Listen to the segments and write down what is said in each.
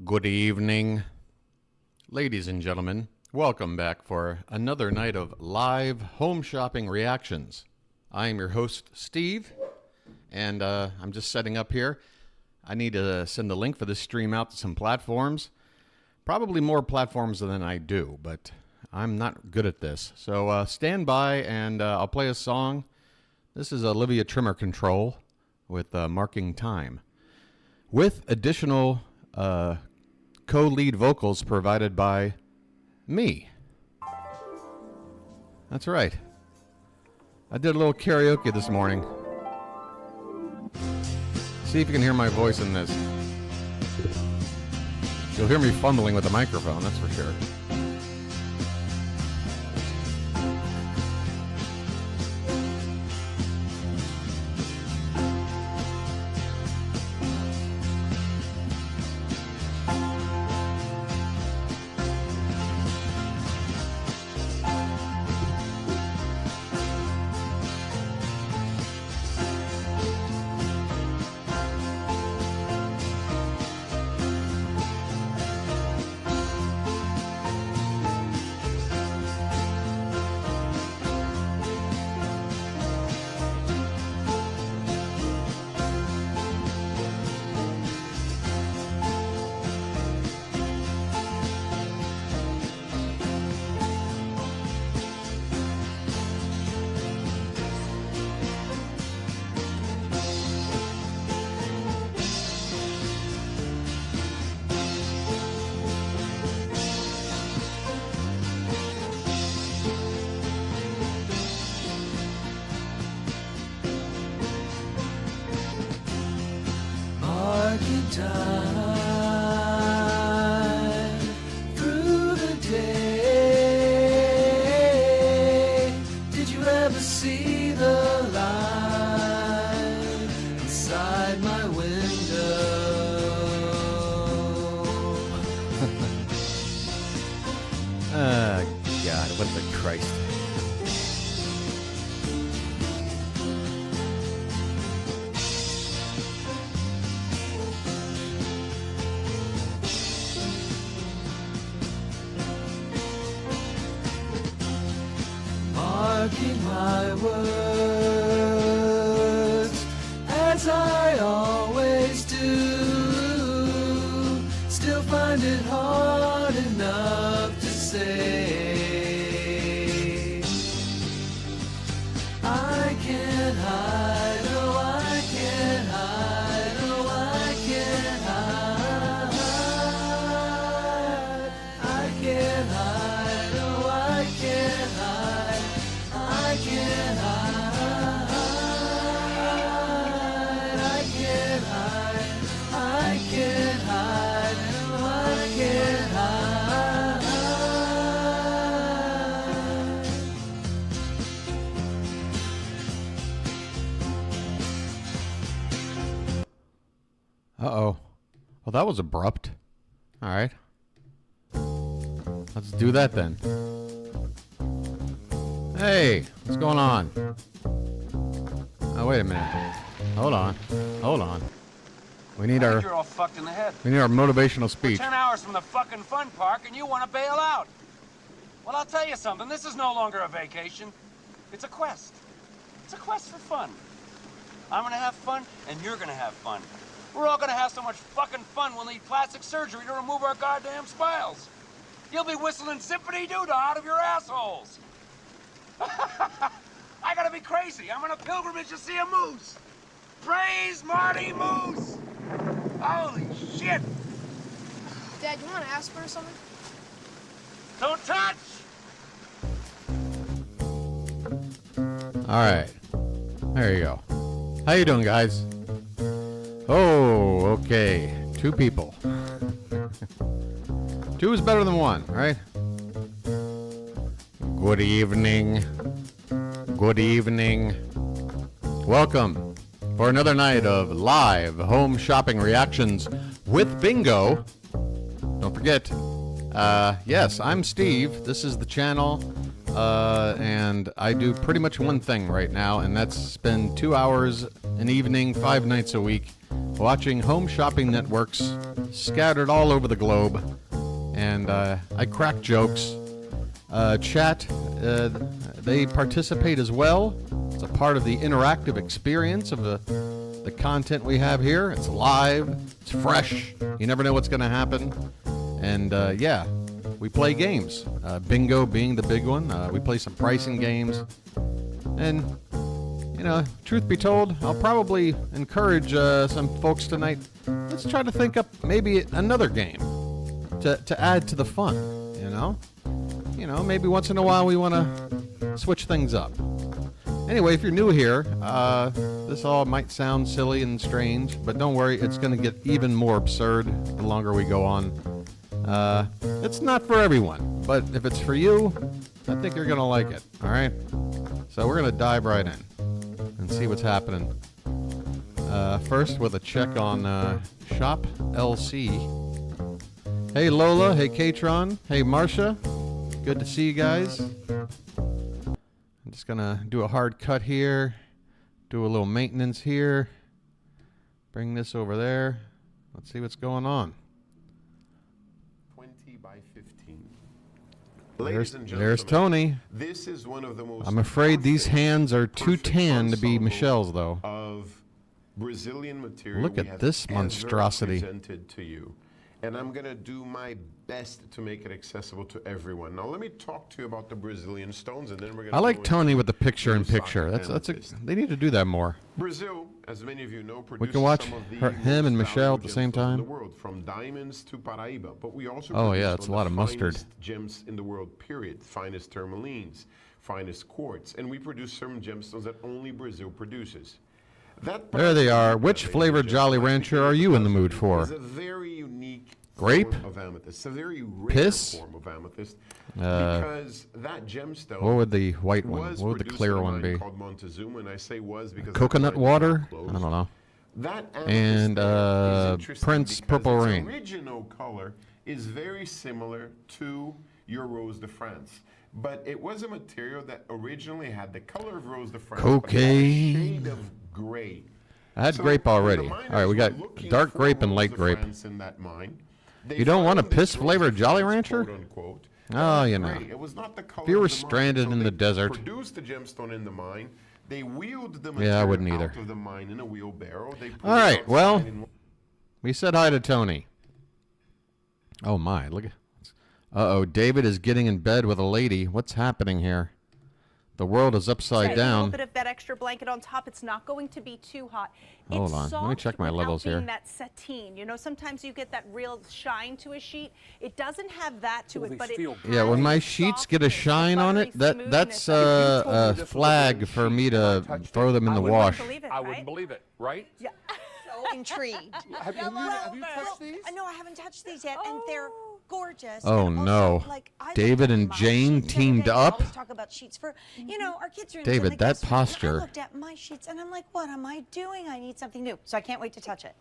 Good evening, ladies and gentlemen. Welcome back for another night of live home shopping reactions. I am your host, Steve, and I'm just setting up here. I need to send a link for this stream out to some platforms. Probably more platforms than I do, but I'm not good at this. So stand by, and I'll play a song. This is Olivia Trimmer Control with Marking Time, with additional co-lead vocals provided by me. That's right. I did a little karaoke this morning. See if you can hear my voice in this. You'll hear me fumbling with the microphone, that's for sure. Time through the day. Did you ever see the light inside my window? God, what the Christ. Marking my words as I always do, still find it hard enough to say I can't hide, oh I can't hide, oh I can't hide, I can't hide, oh I can't hide, I can't hide, I can't hide, I can't hide, oh I can't hide. Uh-oh. Well, that was abrupt. All right. Let's do that then. Hey, what's going on? Oh, wait a minute. Hold on. Hold on. We need I our think you're all fucked in the head. motivational speech. 10 hours from the fucking fun park and you want to bail out. Well, I'll tell you something. This is no longer a vacation. It's a quest. It's a quest for fun. I'm gonna have fun and you're gonna have fun. We're all gonna have so much fucking fun we'll need plastic surgery to remove our goddamn smiles. You'll be whistling Zippity-Doo-Dah out of your assholes. I gotta be crazy. I'm on a pilgrimage to see a moose. Praise Marty Moose! Holy shit! Dad, you want to ask her something? Don't touch! All right. There you go. How you doing, guys? Oh, okay. 2 people. 2 is better than 1, right? Good evening. Good evening. Welcome for another night of live home shopping reactions with Bingo. Don't forget, yes, I'm Steve. This is the channel, and I do pretty much one thing right now, and that's spend 2 hours an evening, 5 nights a week, watching home shopping networks scattered all over the globe. And I crack jokes. Chat, they participate as well. It's a part of the interactive experience of the content we have here. It's live, it's fresh, you never know what's going to happen. And yeah, we play games. Bingo being the big one. We play some pricing games. And, you know, truth be told, I'll probably encourage some folks tonight. Let's try to think up maybe another game to add to the fun, you know? You know, maybe once in a while we want to switch things up. Anyway, if you're new here, this all might sound silly and strange, but don't worry, it's going to get even more absurd the longer we go on. It's not for everyone, but if it's for you, I think you're going to like it, all right? So we're going to dive right in and see what's happening. First, with a check on Shop LC. Hey, Lola. Hey, Katron. Hey, Marcia. Good to see you guys. I'm just going to do a hard cut here. Do a little maintenance here. Bring this over there. Let's see what's going on. 20 by 15. Ladies and gentlemen, There's Tony. this is one of the most I'm afraid these perfect- hands are too perfect tan to be ensemble Michelle's, though. Of Brazilian material Look we at have this ever monstrosity. presented to you. And I'm going to do my best to make it accessible to everyone. Now, let me talk to you about the Brazilian stones, and then we're going to I like Tony with the picture-in-picture. That's They need to do that more. Brazil, as many of you know, produces can watch some of the him and most Michelle at valuable the same gemstones in time. the world, from diamonds to Paraíba. But we also Oh, produce yeah, some it's of a lot the of mustard. finest gems in the world, period. Finest tourmalines, finest quartz. And we produce some gemstones that only Brazil produces. There they are. Which flavored Jolly Rancher are you in the mood for? It's a very unique Grape? form of amethyst. It's a very rare Piss? form of amethyst because that gemstone. What would the white one? was What would the produced clear in a one mine be? called Montezuma, and I say was because that Coconut mine is now water? I closed. don't know. That And, amethyst is interesting Prince because Purple its Rain. original color is very similar to your Rose de France. But it was a material that originally had the color of Rose de France, but it had a Cocaine. shade of gray. I had So grape when the already. All miners right, we were got looking dark for grape and Rose light de grape. France in that mine, they You don't want a found this piss-flavored Rose de Jolly France, Rancher? quote, unquote, Oh, that was you know. gray. It was not the color If you were of the mine. stranded So in they the desert. produced the gemstone in the mine. They wheeled the Yeah, I material wouldn't either. out of the mine in a wheelbarrow. They put All it right, well, outside in- we said hi to Tony. Oh, my. Look at... Uh-oh, David is getting in bed with a lady. What's happening here? The world is upside A down. little bit of that extra blanket on top. It's not going to be too hot. Hold It's on. Let me soft check my without levels being here. That sateen. You know, sometimes you get that real shine to a sheet. It doesn't have that to it, but it Yeah, when my has sheets get a softness, shine on it, buttery that's smoothness. a flag for me to throw them in the wash. Believe it, I right? wouldn't believe it, right? Yeah. So intrigued. Have you touched these? No, I haven't touched these yet, and they're gorgeous. Oh, and also, no. like, I David looked at and my Jane sheets the other teamed day. up? We always talk about sheets for, our kids are into David, the that guest room, and posture. I looked at my sheets, and I'm like, what am I doing? I need something new. So I can't wait to touch it.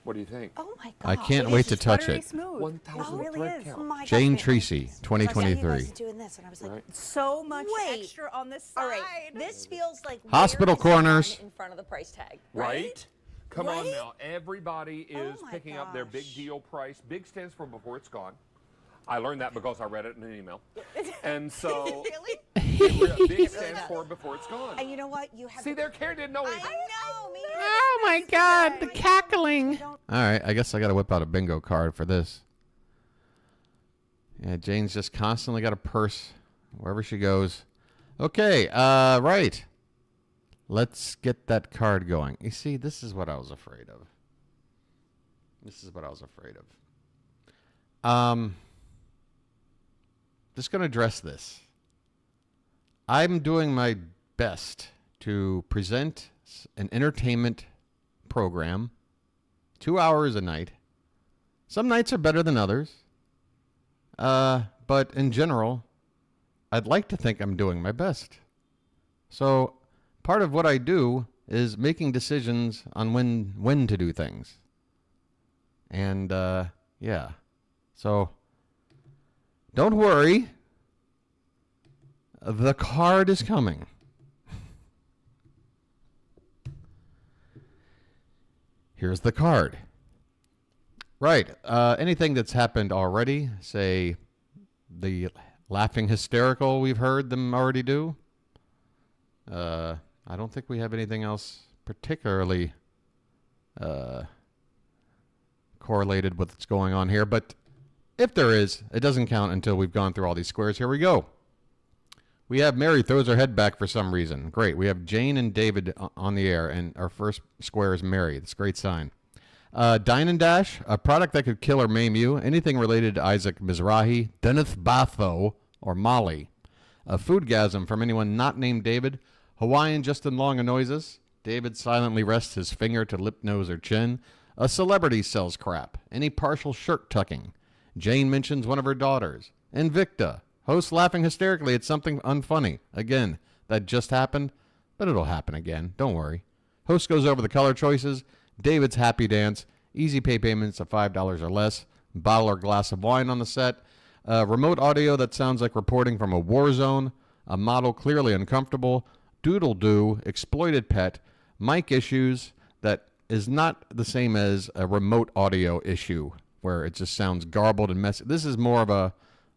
What do you think? Oh my god! I can't It wait is. to It's touch buttery it. Smooth. 1,000 It really thread is. count. Oh my Jane gosh. Tracy, So I saw you 2023. guys doing this, and I was like, Right. So much Wait. extra on this side. all right, this feels like Hospital where is the corners. one in front of the price tag, Right? Come on Right? now. Everybody is Oh my picking up their big gosh. deal price. Big stands for before it's gone. I learned that because I read it in an email. And so Really? big stands for before it's gone. And you know what? You have See there, Karen didn't know I either. know, me. Oh my God, the cackling. All right, I guess I got to whip out a bingo card for this. Yeah, Jane's just constantly got a purse wherever she goes. Okay, right. Let's get that card going. You see, this is what I was afraid of. Just going to address this. I'm doing my best to present an entertainment program, 2 hours a night. Some nights are better than others. But in general, I'd like to think I'm doing my best. So part of what I do is making decisions on when to do things. And, yeah. So don't worry. The card is coming. Here's the card. Right. Anything that's happened already, say the laughing hysterical we've heard them already do. I don't think we have anything else particularly correlated with what's going on here. But if there is, it doesn't count until we've gone through all these squares. Here we go. We have Mary throws her head back for some reason. Great. We have Jane and David on the air, and our first square is Mary. That's a great sign. Dine and Dash, a product that could kill or maim you. Anything related to Isaac Mizrahi, Dennis Batho, or Molly. A foodgasm from anyone not named David. Hawaiian Justin Long annoys us. David silently rests his finger to lip, nose, or chin. A celebrity sells crap. Any partial shirt tucking. Jane mentions one of her daughters. Invicta. Host laughing hysterically at something unfunny. Again, that just happened, but it'll happen again. Don't worry. Host goes over the color choices. David's happy dance. Easy pay payments of $5 or less. Bottle or glass of wine on the set. Remote audio that sounds like reporting from a war zone. A model clearly uncomfortable. Doodle-doo. Exploited pet. Mic issues that is not the same as a remote audio issue where it just sounds garbled and messy. This is more of a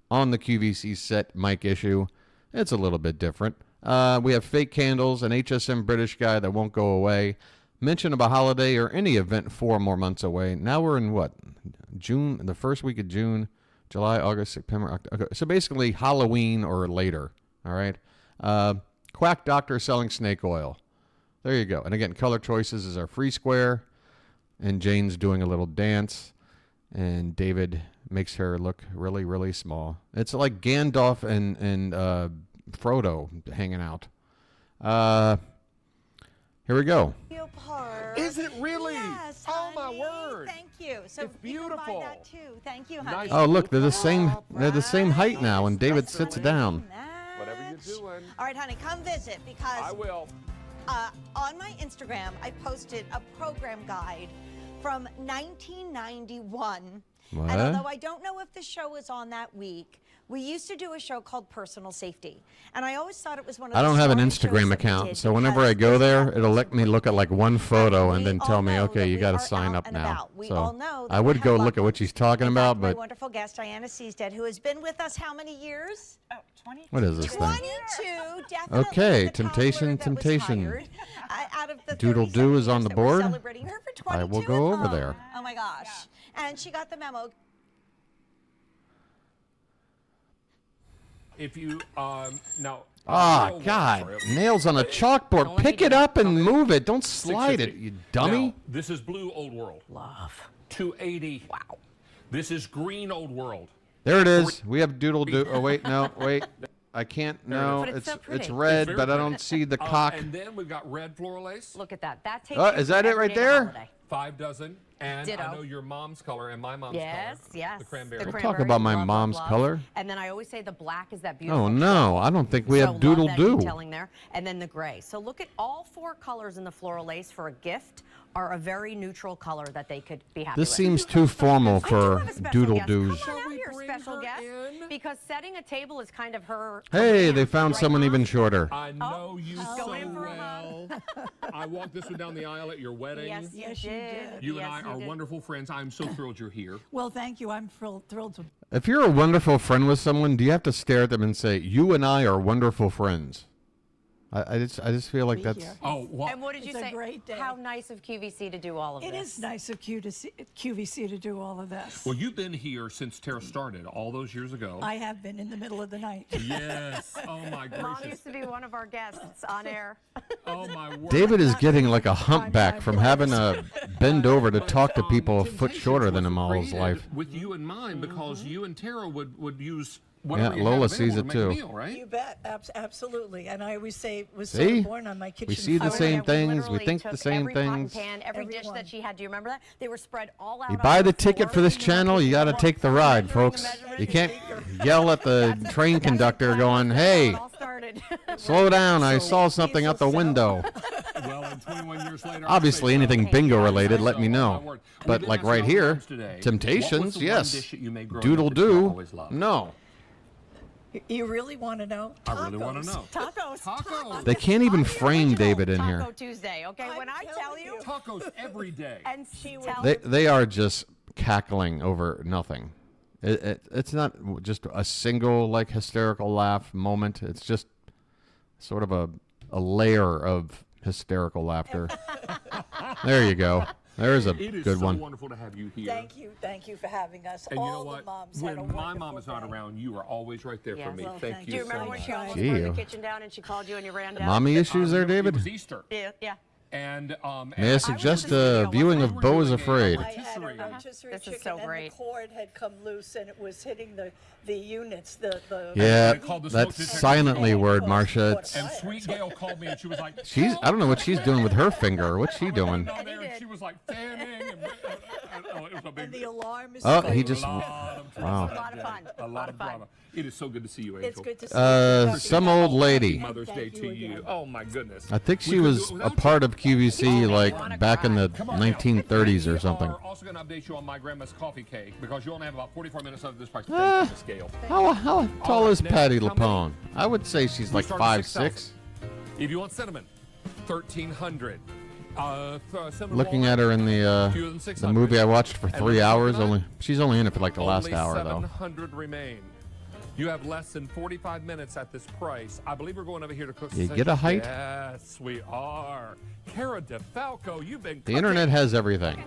on the QVC set mic issue. It's a little bit different. We have fake candles, an HSN British guy that won't go away. Mention of a holiday or any event 4 more months away. Now we're in what? June, the first week of June, July, August, September, October. So basically Halloween or later. All right. Quack doctor selling snake oil. There you go. And again, color choices is our free square. And Jane's doing a little dance. And David makes her look really, really small. It's like Gandalf and Frodo hanging out. Here we go. Is it really? Yes, Oh, my honey. word. Thank you. So It's you can beautiful. buy that too. Thank you, honey. Nice. Oh, look, they're the same. They're the same height now. When David sits down. Whatever you're doing. All right, honey, come visit I because will. on my Instagram, I posted a program guide from 1991. What? And although I don't know if the show was on that week, we used to do a show called Personal Safety. And I always thought it was one of the I don't have an smartest shows Instagram that we account, did so whenever because I go it there, was it'll let me look at like one photo and then we tell all me, know okay, that you we got to are sign out up and now. about. We So all know that I we would have go loved look at what ones. she's talking In about, fact, but my wonderful guest, Diana Seasdead, who has been with us how many years? Oh, 22. what is this thing? 22, definitely. Okay, the temptation, toddler that was temptation. hired. Out of the Doodle-doo 37 is on years the that we're board. Celebrating her for 22 I will go of over them. there. Oh my gosh. And she got the memo. If you, now. Ah, real- God. sorry. Nails on a chalkboard. Pick it up and move it. Don't slide it, 650. you dummy. Now, this is blue old world. Love. 280. Wow. This is green old world. There it is. We have doodle-doo. Oh, wait, no, wait. I can't, no. But it's so It's pretty. red, It's very but I pretty. don't see the cock. And then we've got red floral lace. Look at that. That takes Oh, you is that from it right every day to there? holiday. 5 dozen. And Ditto. I know your mom's color and my mom's Yes, color. yes. The cranberry. Don't talk cranberry, about my love, love, mom's love. color. And then I always say the black is that beautiful. Oh, no. I don't think we So have love that doodle-doo. detailing there. And then the gray. So look at all 4 colors in the floral lace for a gift are a very neutral color that they could be happy This with. seems too formal I do for have a special doodle-doos. guest. Come on out we here, bring special her guest. in? Because setting a table is kind of her. Hey, they command, found right, someone Mom? even shorter. I know you so Going in for a well. I walked this one down the aisle at your wedding. Yes, Yes, you you did. did. You Yes, and I you are did. wonderful friends. I'm so thrilled you're here. Well, thank you. I'm thrilled to. If you're a wonderful friend with someone, do you have to stare at them and say, you and I are wonderful friends? I just feel like Be that's... here. Oh, well, And what did you It's a say? great day. How nice of QVC to do all of It this. is nice of QVC to do all of this. well, you've been here since Tara started all those years ago. I have been in the middle of the night. Yes. Oh, my Mom gracious. used to be one of our guests on air. Oh, my word. David is getting like a humpback from having to bend over to talk to people a foot Temptations shorter than was him all his created life. With you in mind, because you and Tara would use Yeah, whatever you Lola had available sees to it make too. a meal, right? You bet, absolutely. And I always say it was See? sort of born on my kitchen We see the floor. same We things, we literally think the took same every pot and things. pan, every dish Everyone. that she had. Do you remember that? They were spread all out. You on buy the the ticket floor. for this channel, you got to take the ride, folks. You can't yell at the train conductor going, hey, It all started. slow down, I saw something out the window. Well, and 21 years later, Obviously, I say, anything well, bingo I related, say let so, me oh, know. my word. We've But been like asking right all the here, moms today, what was Temptations, the one yes. dish that you made growing up that you Doodle-doo, always loved? no. You really want to know? I really want to know. Tacos. Tacos. They can't even frame Original David in here. Taco Tuesday, okay? When I tell you. Tacos every day. And she will. They are just cackling over nothing. It's not just a single like hysterical laugh moment. It's just sort of a layer of hysterical laughter. There you go. There's a good one. It is so wonderful to have you here. Thank you for having us. And all you know what? the moms had a When my wonderful mom is not day. around, you are always right there for Yes. me. Well, thank thank you Do you so remember when much. she almost Gee. burned the kitchen down and she called you and you ran down? Mommy issues there, Remember, David? It was Easter. Yeah. And May I suggest a viewing of Beau is Afraid? I had a rotisserie This is chicken so and great. the cord had come loose and it was hitting the units. The Yeah, I called the that's smoke detector. silently word, Marcia. Quarter And mile. Sweet Gail called me and she was like, I don't know what she's doing with her finger. What's she doing? down there, and she was like fanning. And, it was a big And the alarm is Oh, going. he just. A lot of Wow. A lot of fun. A lot of drama. It is so good to see you, Angel. It's good to see you. Some old lady. Mother's Day Thank you to you. again. Oh my goodness. I think she We couldn't was do it a without part you. of QVC like back in the Come on now. 1930s or something. We are also going to update you on my grandma's coffee cake because you only have about 44 minutes of this price. Ah. Thank you, Miss Gail. How tall right, is next, Patty how LaPone? I would say she's like start at 5'6". If you want cinnamon, 1,300. Cinnamon Looking walnut, at her in the fewer than the 600. movie I watched for And 3 the hours. coconut? She's only in it for like the last Only hour though. 700 remain. You have less than 45 minutes at this price. I believe we're going over here to Cook's You Essentials. get a height? Yes, we are. Cara DeFalco, you've been The internet has everything.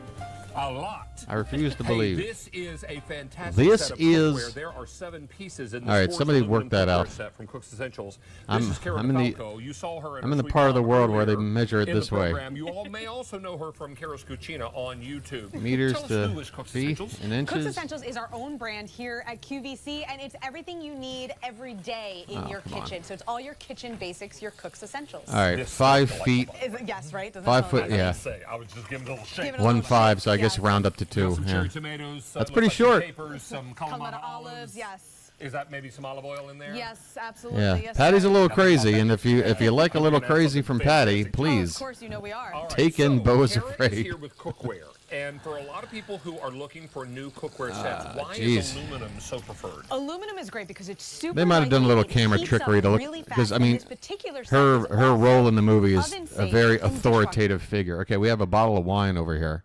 a lot. I refuse to Hey, believe. this is a fantastic This set of is- cookware. There are 7 pieces in this All right, Force somebody aluminum work that cookware out. set from Cook's Essentials. I'm- This is Cara I'm in the- DeFalco. You saw her in I'm her in the Sweet part of the Valley world where they earlier measure it in the this way. program. You all may also know her from Cara's Cucina on YouTube. Meters Tell us to who is Cook's feet Essentials. and Cook's inches. Essentials is our own brand here at QVC, and it's everything you need every day in your come on. kitchen. So it's all your kitchen basics, your Cook's Essentials. All right, This 5 sounds feet, Yes, right? Doesn't 5 it sound foot. like- Yeah, Say, I was just giving a little shake. Give it a 1.5. So I guess Yes. round up to Got 2. some Yeah. cherry tomatoes. That's looks pretty like some short. Capers, some Kalamata Kalamata olives, yes. Is that maybe some olive oil in there? Yes, absolutely. Yeah, Yes, Patty's sir. a little crazy, and if you like a little crazy from Patty, Oh, of please course, you know we are. All right, take in so Beau is Cara Afraid. is here with cookware, and for a lot of people who are looking for new cookware sets, why geez. is aluminum so preferred? Aluminum is great because it's super They might have done a little lightweight, it camera heats trickery up to look really because fast, I and mean this particular set her is her also role in the movie is oven a safe very and authoritative figure. Okay, we have a bottle of wine over here.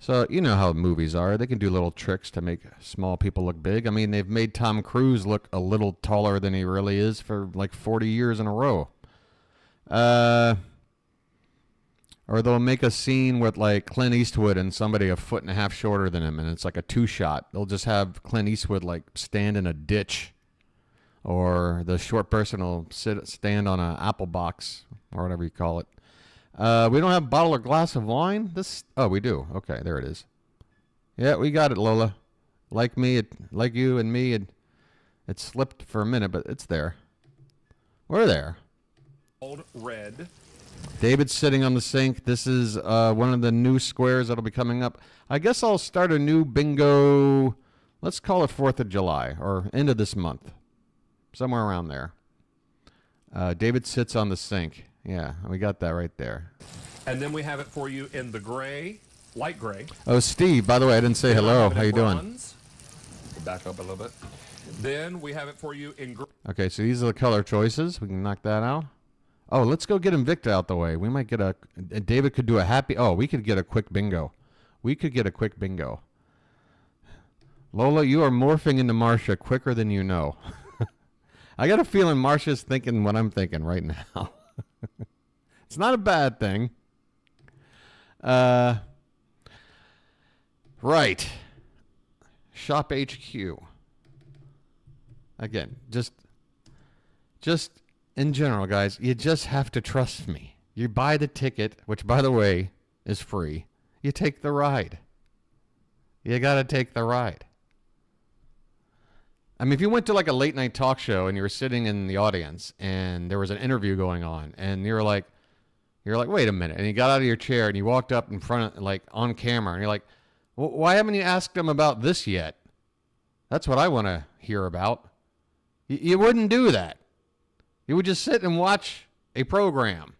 So you know how movies are. They can do little tricks to make small people look big. I mean, they've made Tom Cruise look a little taller than he really is for like 40 years in a row. Or they'll make a scene with like Clint Eastwood and somebody a foot and a half shorter than him, and it's like a 2-shot. They'll just have Clint Eastwood like stand in a ditch, or the short person will stand on an apple box or whatever you call it. We don't have a bottle or glass of wine. Oh, we do. Okay, there it is. Yeah, we got it, Lola. Like me, like you and me, it slipped for a minute, but it's there. We're there. Old red. David's sitting on the sink. This is one of the new squares that'll be coming up. I guess I'll start a new bingo. Let's call it 4th of July or end of this month. Somewhere around there. David sits on the sink. Yeah, we got that right there. And then we have it for you in the gray, light gray. Oh, Steve, by the way, I didn't say Then I hello. have it How in you doing? bronze. Back up a little bit. Then we have it for you in gray. Okay, so these are the color choices. We can knock that out. Oh, let's go get Invicta out the way. We might get David could do a happy... Oh, we could get a quick bingo. We could get a quick bingo. Lola, you are morphing into Marcia quicker than you know. I got a feeling Marcia's thinking what I'm thinking right now. It's not a bad thing. Right. Shop HQ. Again, just in general, guys, you just have to trust me. You buy the ticket, which, by the way, is free. You take the ride. You got to take the ride. I mean, if you went to like a late night talk show and you were sitting in the audience and there was an interview going on and you're like, wait a minute. And you got out of your chair and you walked up in front of, like, on camera, and you're like, why haven't you asked them about this yet? That's what I want to hear about. You wouldn't do that. You would just sit and watch a program.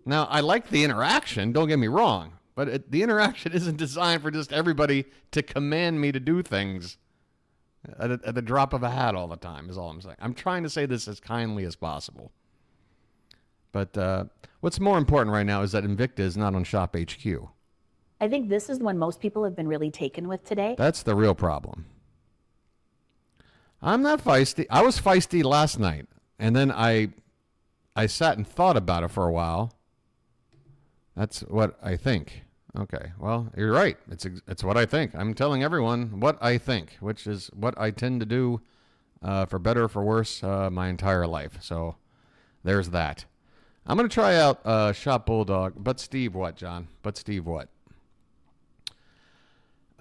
Now, I like the interaction, don't get me wrong, but the interaction isn't designed for just everybody to command me to do things. at the drop of a hat all the time is all I'm saying. I'm trying to say this as kindly as possible. But what's more important right now is that Invicta is not on Shop HQ. I think this is the one most people have been really taken with today. That's the real problem. I'm not feisty. I was feisty last night, and then I sat and thought about it for a while. That's what I think. Okay, well, you're right. It's what I think. I'm telling everyone what I think, which is what I tend to do for better or for worse my entire life. So there's that. I'm going to try out Shop Bulldog. But Steve what, John? But Steve what?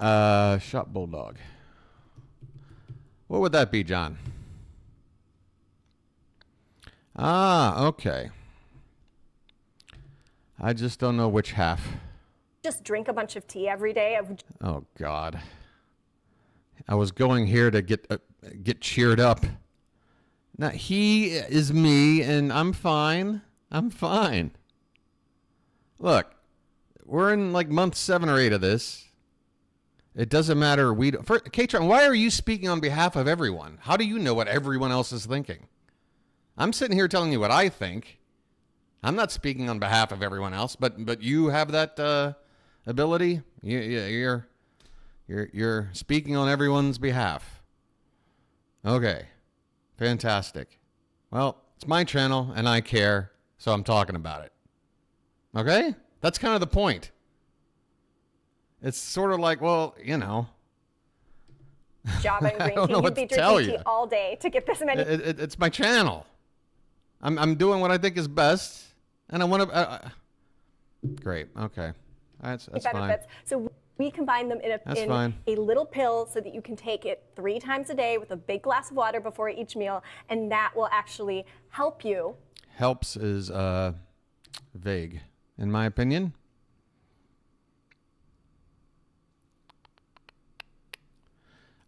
Shop Bulldog. What would that be, John? Ah, okay. I just don't know which half. Just drink a bunch of tea every day. Oh, God. I was going here to get cheered up. Now, he is me, and I'm fine. I'm fine. Look, we're in like month 7 or 8 of this. It doesn't matter. Katron, why are you speaking on behalf of everyone? How do you know what everyone else is thinking? I'm sitting here telling you what I think. I'm not speaking on behalf of everyone else, but you have that ability. You're speaking on everyone's behalf. Okay, fantastic. Well, it's my channel and I care, so I'm talking about it. Okay, that's kind of the point. It's sort of like, well, you know. Java and green tea. You'd be drinking tea all day to get this many. It's my channel. I'm doing what I think is best, and I want to. Great. Okay. That's fine. So we combine them in a little pill so that you can take it 3 times a day with a big glass of water before each meal, and that will actually help you. Helps is vague, in my opinion.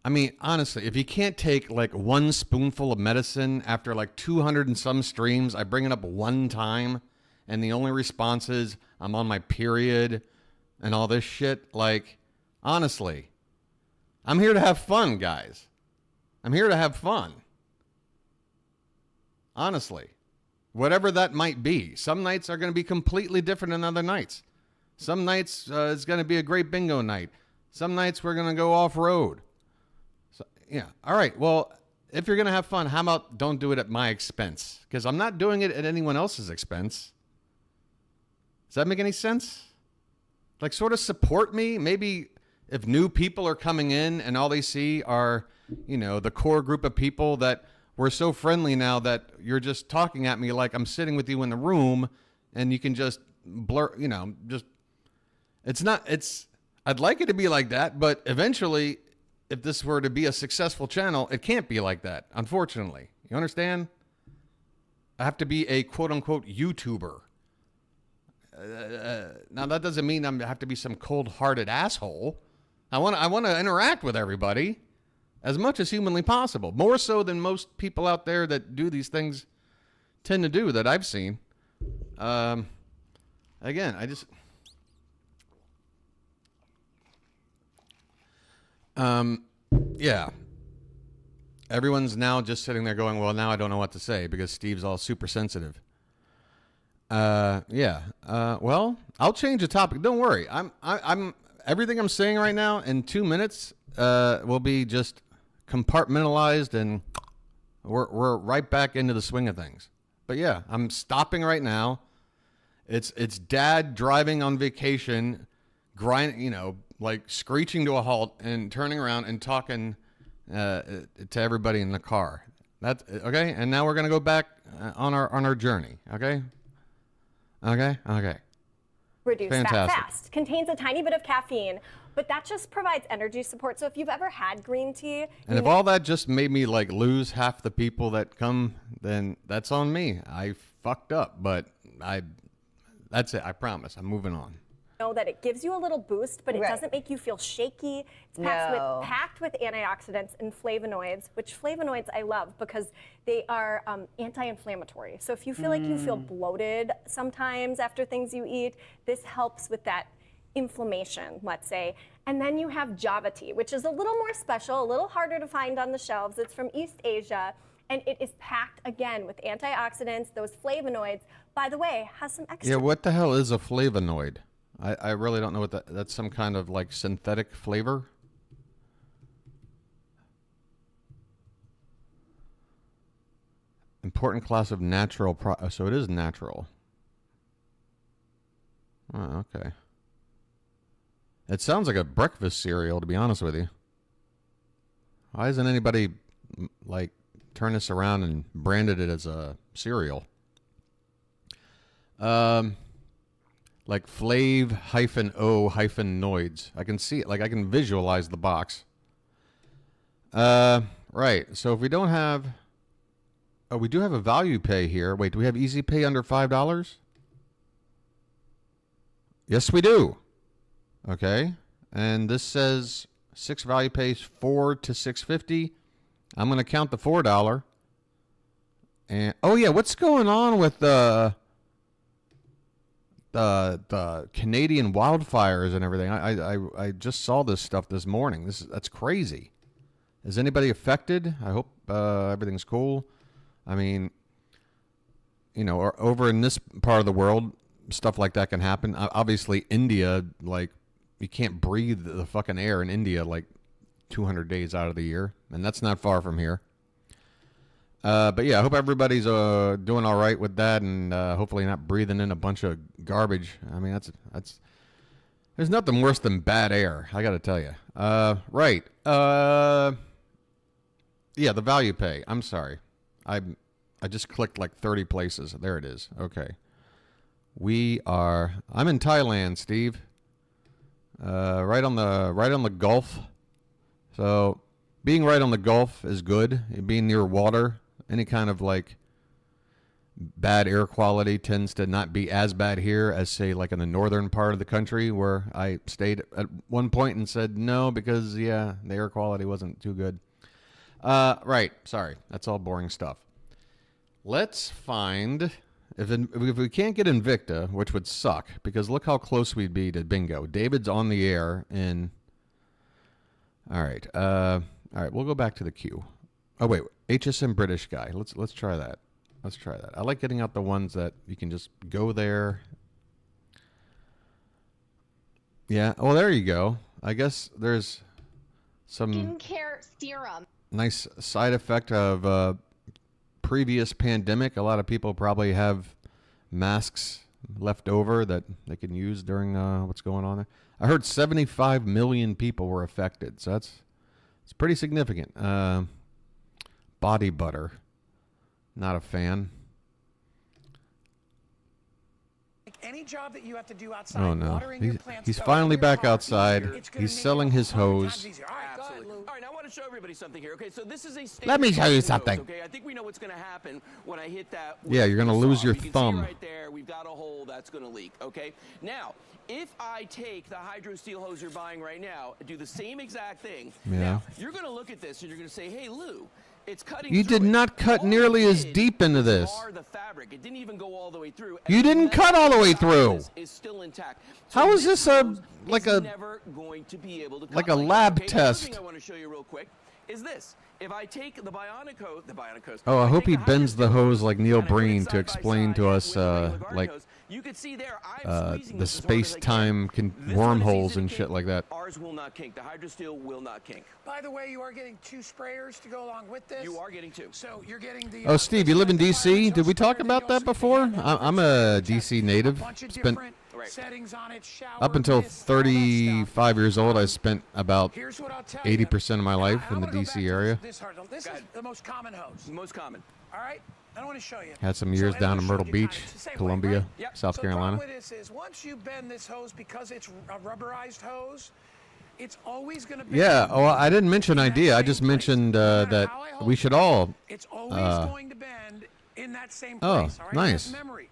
I mean, honestly, if you can't take like 1 spoonful of medicine after like 200 and some streams, I bring it up 1 time, and the only response is I'm on my period and all this shit. Like, honestly, I'm here to have fun, guys. I'm here to have fun. Honestly, whatever that might be. Some nights are going to be completely different than other nights. Some nights it's going to be a great bingo night. Some nights we're going to go off-road. Yeah. All right. Well, if you're going to have fun, how about don't do it at my expense? Because I'm not doing it at anyone else's expense. Does that make any sense? Like, sort of support me. Maybe if new people are coming in and all they see are, you know, the core group of people that we're so friendly now that you're just talking at me like I'm sitting with you in the room and you can just blur, you know, just, I'd like it to be like that, but eventually, if this were to be a successful channel, it can't be like that, unfortunately. You understand? I have to be a quote-unquote YouTuber. Now, that doesn't mean I have to be some cold-hearted asshole. I want to interact with everybody as much as humanly possible, more so than most people out there that do these things tend to do that I've seen. Again, I just... yeah. Everyone's now just sitting there going, well, now I don't know what to say because Steve's all super sensitive. Yeah. Well, I'll change the topic. Don't worry. I'm everything I'm saying right now in 2 minutes, will be just compartmentalized and we're right back into the swing of things. But yeah, I'm stopping right now. It's Dad driving on vacation, like screeching to a halt and turning around and talking to everybody in the car. That's okay. And now we're gonna go back on our journey. Okay. Reduce Fantastic. fat fast. Contains a tiny bit of caffeine, but that just provides energy support. So if you've ever had green tea, and if all that just made me like lose half the people that come, then that's on me. I fucked up, but that's it. I promise. I'm moving on. Know that it gives you a little boost, but it doesn't make you feel shaky. It's packed with antioxidants and flavonoids, which flavonoids I love because they are anti-inflammatory. So if you feel like you feel bloated sometimes after things you eat, this helps with that inflammation, let's say. And then you have Java tea, which is a little more special, a little harder to find on the shelves. It's from East Asia, and it is packed, again, with antioxidants, those flavonoids. By the way, has some extra... Yeah, what the hell is a flavonoid? I really don't know what that's some kind of, like, synthetic flavor? Important class of natural so it is natural. Oh, okay. It sounds like a breakfast cereal, to be honest with you. Why hasn't anybody, like, turned this around and branded it as a cereal? Like Flav-O-Noids. I can see it. Like, I can visualize the box. Right. So if we don't have... Oh, we do have a value pay here. Wait, do we have easy pay under $5? Yes, we do. Okay. And this says 6 value pays $4 to $6.50. I'm going to count the $4. And oh yeah, what's going on with the Canadian wildfires and everything? I just saw this stuff this morning. That's crazy. Is anybody affected? I hope everything's cool. I mean, you know, over in this part of the world, stuff like that can happen. Obviously, India, like, you can't breathe the fucking air in India like 200 days out of the year, and that's not far from here. But yeah, I hope everybody's doing all right with that, and hopefully not breathing in a bunch of garbage. I mean, that's there's nothing worse than bad air, I got to tell you. Right. Yeah, the value pay. I'm sorry. I just clicked like 30 places. There it is. Okay. I'm in Thailand, Steve. Right on the Gulf. So being right on the Gulf is good. Being near water, any kind of like bad air quality tends to not be as bad here as, say, like in the northern part of the country, where I stayed at one point and said no because, yeah, the air quality wasn't too good. Right. Sorry. That's all boring stuff. Let's find... If we can't get Invicta, which would suck, because look how close we'd be to bingo. David's on the air in... All right. We'll go back to the queue. Oh, wait. HSN British guy. Let's try that. Let's try that. I like getting out the ones that you can just go there. Yeah. Well, there you go. I guess there's some... Skincare serum. Nice side effect of... previous pandemic. A lot of people probably have masks left over that they can use during what's going on there. I heard 75 million people were affected, so it's pretty significant. Body butter, not a fan. Any job that you have to do outside, oh no, watering your plants, he's finally back outside. He's selling his hose. Absolutely. All right, now I want to show everybody something here. Okay, so this is a Let me show you something. Okay, I think we know what's going to happen when I hit that. Yeah, you're going to lose your you can thumb. See right there, we've got a hole that's going to leak. Okay, now if I take the hydro steel hose you're buying right now, do the same exact thing. Yeah. Now, you're going to look at this and you're going to say, "Hey, Lou, it's cutting." You did not cut nearly as deep into this. The fabric. It didn't even go all the way through. You didn't cut all the way through. Is still intact. How is this like a never going to be able to like a lab okay, test? Thing I want to show you real quick is this. If I take the bionic hose, Oh, I hope he bends the hose like Neil Breen to explain to us like the space-time wormholes and shit like that. Ours will not kink. The hydro steel will not kink. By the way, you are getting 2 sprayers to go along with this. You are getting 2. So you're getting the. Oh, Steve, you live in D.C.? Did we talk about that before? I'm a D.C. native. Spent up until 35 years old, I spent about 80% of my life in the D.C. area. This is the most common hose. Most common. All right. I want to show you. Had some years down in Myrtle Beach, Columbia, South Carolina. The problem with this is once you bend this hose, because it's a rubberized hose, it's always going to be. Yeah. Oh, I didn't mention idea. I just mentioned that we should all. It's always going to bend in that same place. Oh, all right? nice. Memory.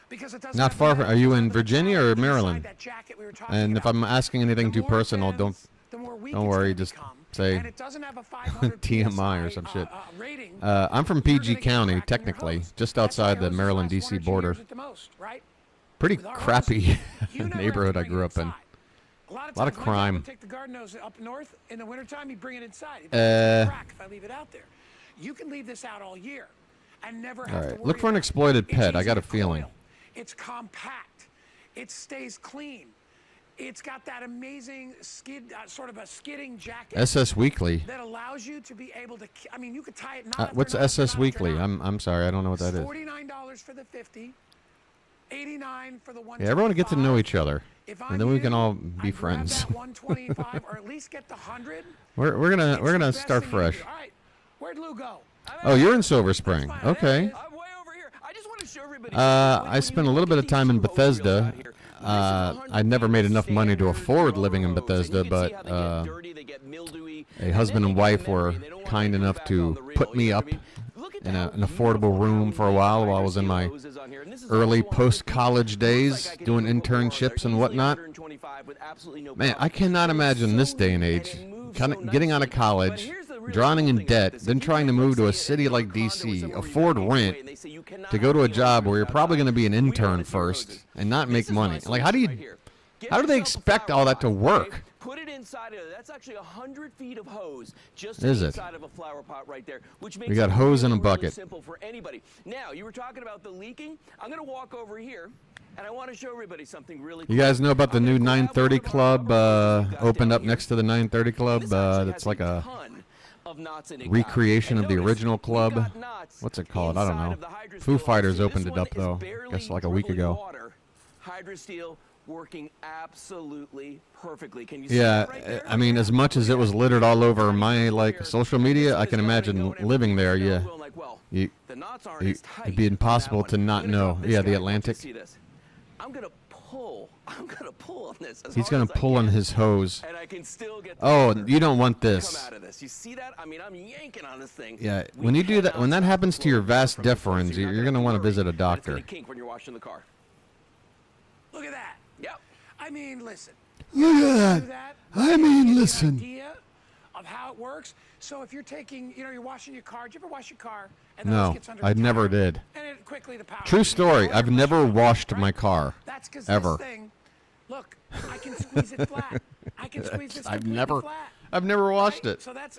Because it doesn't Not have far to from. Are you in matter. Virginia or Maryland? That jacket we were talking And if about, I'm asking anything too personal, don't worry. Just say and it doesn't have a 500 TMI or some shit. rating, I'm from PG County, technically, just outside the Maryland-DC border. Pretty crappy neighborhood I grew up in. A lot of lot of times, my dad crime. would take the garden hose up north in the wintertime. He'd bring it inside. He'd crack if I leave it out there. You can leave this out all year and never have All to right. worry Look for an about it. exploited It's pet. I easy got a to feeling. coil. It's compact. It stays clean. It's got that amazing skid, sort of a skidding jacket. SS Weekly. That allows you to be able to. I mean, you could tie it. Not What's SS Weekly? I'm sorry. I don't know what that is. $49 for the 50. $89 for the 125. Yeah, everyone get to know each other, If and then we can all be I'd grab friends. that 125 or at least get the 100. we're gonna start fresh. All right, where'd Lou go? Oh, you're in Silver Spring. Okay. I spent a little bit of time in Bethesda. I'd never made enough money to afford living in Bethesda, but a husband and wife were kind enough to put me up in an affordable room for a while I was in my early post-college days doing internships and whatnot. Man, I cannot imagine this day and age getting out of college, drowning in debt, then trying to move to a city like D.C., afford rent, to go to a job where you're probably going to be an intern first and not make money. Like, how do they expect all that to work? Put it inside of that's actually 100 feet of hose just Is it? inside of a flower pot right there, which makes We got it hose in a really bucket. simple for anybody. Now, you were talking about the leaking. I'm going to walk over here, and I want to show everybody something really cool. You guys know about the new 930 Club opened up next to the 930 Club? That's like a recreation of the original club. What's it called? I don't know. Foo Fighters opened it up, though, I guess like a week ago. Hydrosteel working absolutely perfectly. Can you see Yeah, that right there? I mean, as much as it was littered all over my social media, I can imagine living there. Yeah, it'd be impossible to not know. Yeah, the Atlantic. I'm gonna pull on this. He's gonna pull on his hose. And I can still get You don't want this. come out of this. You see that? I mean, I'm yanking on this thing. Yeah, when you do that, when that happens to your vas deferens, you're gonna want to visit a doctor. Kink when you're washing the car. Look at that. Yep. I mean, listen. Look at that. I mean, listen. Idea of how it works. So if you're taking, you're washing your car. Did you ever wash your car? And the hose No, gets under I the never tire, did. And it quickly the power. True story. I've never washed my car. That's because ever. this thing, look, I can squeeze it flat. I can squeeze this I've completely never flat. washed it. So that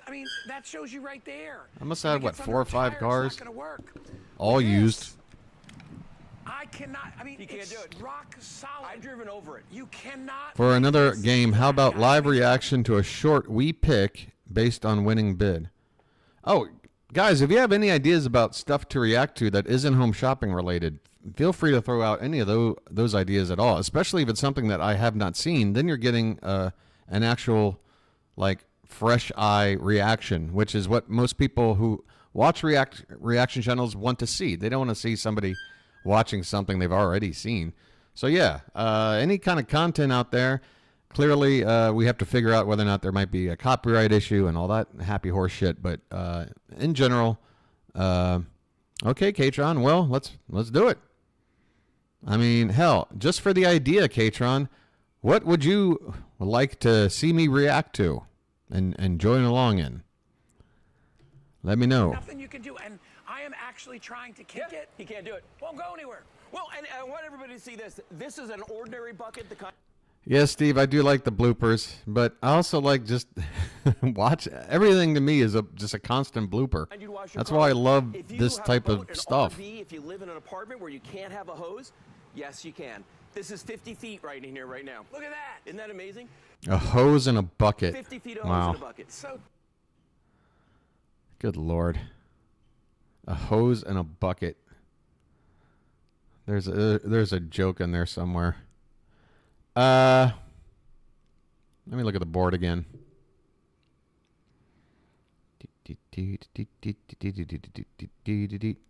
shows you right there. I must have had, When what, it gets 4 or under a 5 tire, cars? It's not gonna work. All used. I cannot. I mean, You can't it's do it. rock solid. I've driven over it. You cannot. For another game, how about live reaction to a short we pick based on winning bid? Oh, guys, if you have any ideas about stuff to react to that isn't home shopping related, feel free to throw out any of those ideas at all, especially if it's something that I have not seen. Then you're getting an actual, like, fresh eye reaction, which is what most people who watch reaction channels want to see. They don't want to see somebody watching something they've already seen. So yeah, any kind of content out there, clearly we have to figure out whether or not there might be a copyright issue and all that happy horse shit. But in general, okay, Katron, well, let's do it. I mean, hell, just for the idea, Katron, what would you like to see me react to and join along in? Let me know. Nothing you can do, and I am actually trying to kick it. He can't do it. Won't go anywhere. Well, and I want everybody to see this. This is an ordinary bucket. Yes, Steve, I do like the bloopers, but I also like just watch. Everything to me is just a constant blooper. That's why I love this type of stuff. If you live in an apartment where you can't have a hose, yes, you can. This is 50 feet right in here right now. Look at that. Isn't that amazing? A hose and a bucket. 50 feet of hose Wow. in a bucket. So Good Lord. A hose and a bucket. There's a joke in there somewhere. Let me look at the board again.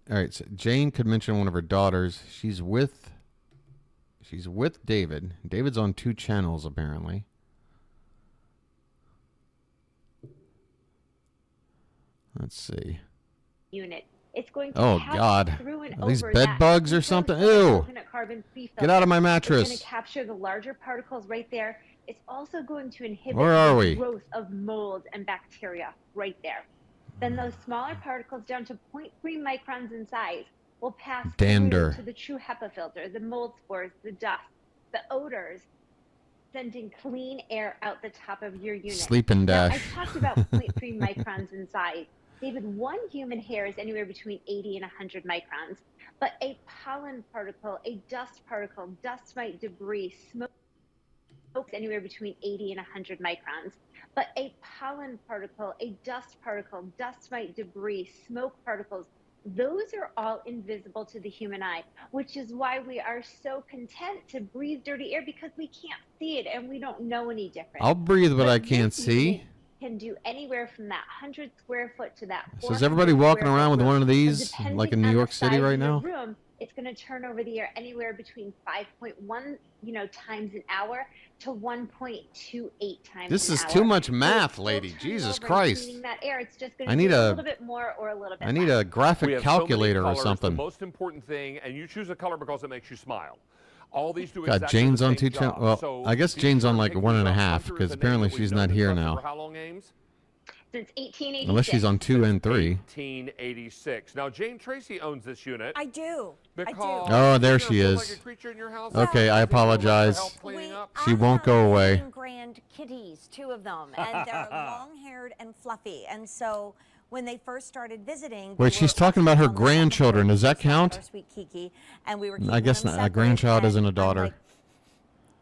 All right, so Jane could mention one of her daughters. She's with David. David's on 2 channels apparently. Let's see. Unit. It's going to Oh pass God! through and Are these over bed that bugs or something? Ew! carbon free Get out of my filter. mattress! It's going to capture the larger particles right there. It's also going to inhibit Where are the we? growth of mold and bacteria right there. Then those smaller particles down to 0.3 microns in size will pass Dander. through to the true HEPA filter, the mold spores, the dust, the odors. sending clean air out the top of your unit. Sleep and Now, dash. I talked about 0.3 microns in size. David, one human hair is anywhere between 80 and 100 microns, but a pollen particle, a dust particle, dust mite, debris, smoke is anywhere between 80 and 100 microns. But a pollen particle, a dust particle, dust mite, debris, smoke particles, those are all invisible to the human eye, which is why we are so content to breathe dirty air, because we can't see it and we don't know any different. I'll breathe what I can't this see. unit can do anywhere from that 100 square foot to that. So is everybody walking around with one of these, like in New York City right now? Room, it's going to turn over the air anywhere between 5.1, times an hour to 1.28 times. This an is hour. too much So math, it's lady. still Jesus turning over and Christ. cleaning that air. It's just going I to need do a a- little bit more or a little bit I need less. a graphic We have so many calculator or colors. something. The most important thing, and you choose a color because it makes you smile. All these do God, exactly Jane's the on same 2 job. channels. Well, So I guess be Jane's sure on to like pick 1.5 yourself. Hunter is because the name apparently that we've she's known not this here customer now. for how long, Ames? Since 1886. Unless she's on 2 and 3. 1886. Now, Jane Tracy owns this unit. I do. Because Oh, there you're she so is. like a creature in your house. Okay, I Does it feel like your apologize. help cleaning up? She won't go away. Grand kitties, 2 of them, and they're long-haired and fluffy. And so when they first started visiting, Wait, she's talking about her grandchildren. Does that our count? sweet Kiki, and we were I keeping guess them not. A separate, grandchild and isn't a I'm daughter. like,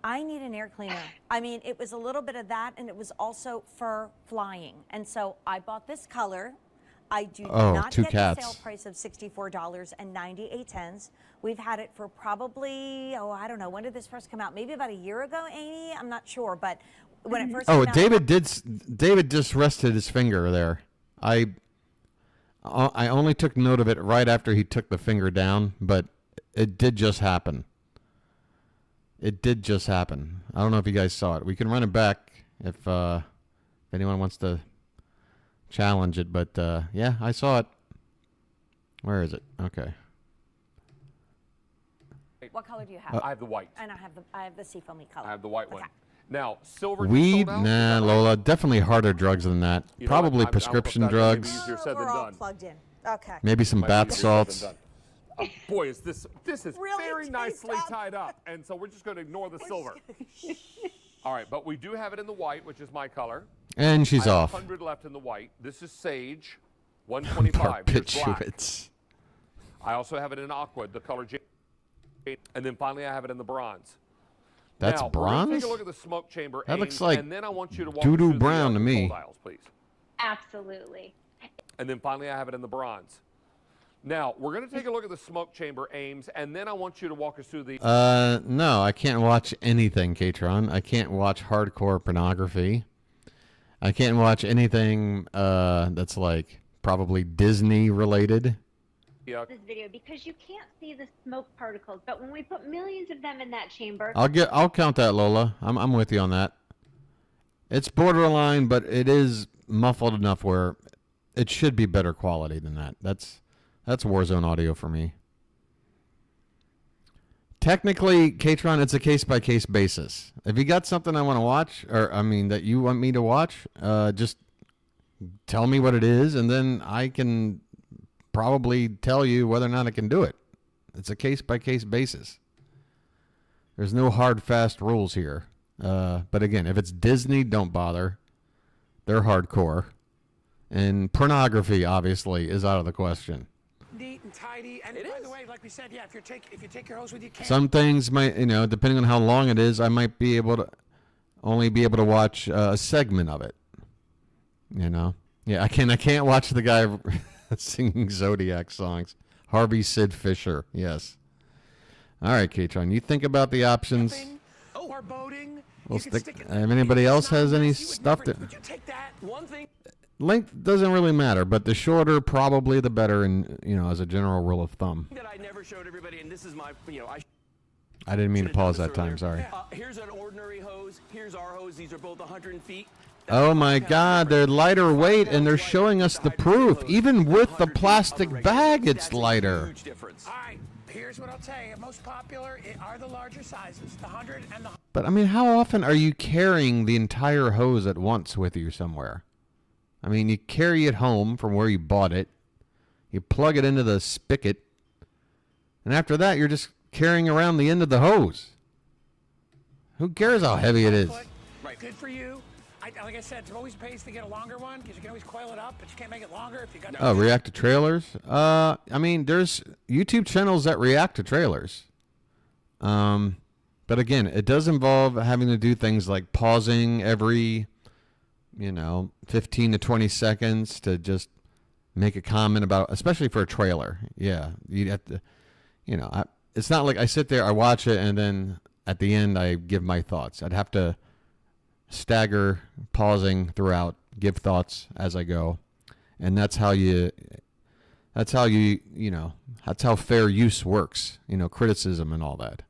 I need an air cleaner. I mean, it was a little bit of that, and it was also fur flying. And so I bought this color. I do not 2 get cats. the sale price of $64.98. We've had it for probably, I don't know, when did this first come out? Maybe about a year ago, Amy? I'm not sure, but when it first came out. David just rested his finger there. I only took note of it right after he took the finger down, but it did just happen. It did just happen. I don't know if you guys saw it. We can run it back if anyone wants to challenge it, but yeah, I saw it. Where is it? Okay. What color do you have? I have the white. And I have the seafoamy color. I have the white one. Now, silver. Weed? sold out? Nah, Lola. Definitely harder drugs than that. You know what? Probably I'm prescription almost done. Maybe drugs. easier said We're than all done. plugged in. Okay. Maybe some Might bath be easier said than salts. done. Boy, is this is Really very taped nicely up. tied up, and so we're just going to ignore the silver. All right, but we do have it in the white, which is my color. And she's I have off. 100 left in the white. This is sage, 125. Here's black. Barbiturates. I also have it in aqua, the color jade, and then finally I have it in the bronze. That's now, we're gonna bronze? take a look at the smoke chamber. That Ames, looks like and then I want you to walk doo-doo us through brown the to me. control dials, please. Absolutely. And then finally I have it in the bronze. Now, we're going to take a look at the smoke chamber, Ames, and then I want you to walk us through the... No, I can't watch anything, Katron. I can't watch hardcore pornography. I can't watch anything that's like probably Disney related. Yeah. This video, because you can't see the smoke particles, but when we put millions of them in that chamber, I'll count that, Lola. I'm with you on that. It's borderline, but it is muffled enough where it should be better quality than that. That's Warzone audio for me. Technically, Katron, it's a case-by-case basis. If you got something I want to watch, or I mean that you want me to watch, just tell me what it is, and then I can probably tell you whether or not I can do it. It's a case-by-case basis. There's no hard, fast rules here. But again, if it's Disney, don't bother. They're hardcore. And pornography, obviously, is out of the question. Neat and tidy, and by the way, like we said, if you take your hose with you, can Some things might, depending on how long it is, I might be able to only be able to watch a segment of it. Yeah, I can't watch the guy singing Zodiac songs. Harvey Sid Fisher, yes. All right, Katron, you think about the options. or boating. We'll stick. If anybody else has any stuff that Would you take that? One thing. length doesn't really matter, but the shorter probably the better, and as a general rule of thumb. That I never showed everybody, and this is my, I didn't mean to pause that time. Sorry. Here's an ordinary hose. Here's our hose. These are both 100 feet. Oh my God, they're lighter weight, and they're showing us the proof. Even with the plastic bag, it's lighter. All right, here's what I'll tell you. Most popular are the larger sizes, the 100 and the... But I mean, how often are you carrying the entire hose at once with you somewhere? I mean, you carry it home from where you bought it, you plug it into the spigot, and after that, you're just carrying around the end of the hose. Who cares how heavy it is? Right. Good for you. Like I said, there always pays to get a longer one because you can always coil it up, but you can't make it longer if you got. Oh, react to trailers? I mean, there's YouTube channels that react to trailers. But again, it does involve having to do things like pausing every, 15 to 20 seconds to just make a comment about, especially for a trailer. Yeah, you have to, it's not like I sit there, I watch it, and then at the end I give my thoughts. I'd have to stagger, pausing throughout, give thoughts as I go, and that's how that's how fair use works. Criticism and all that.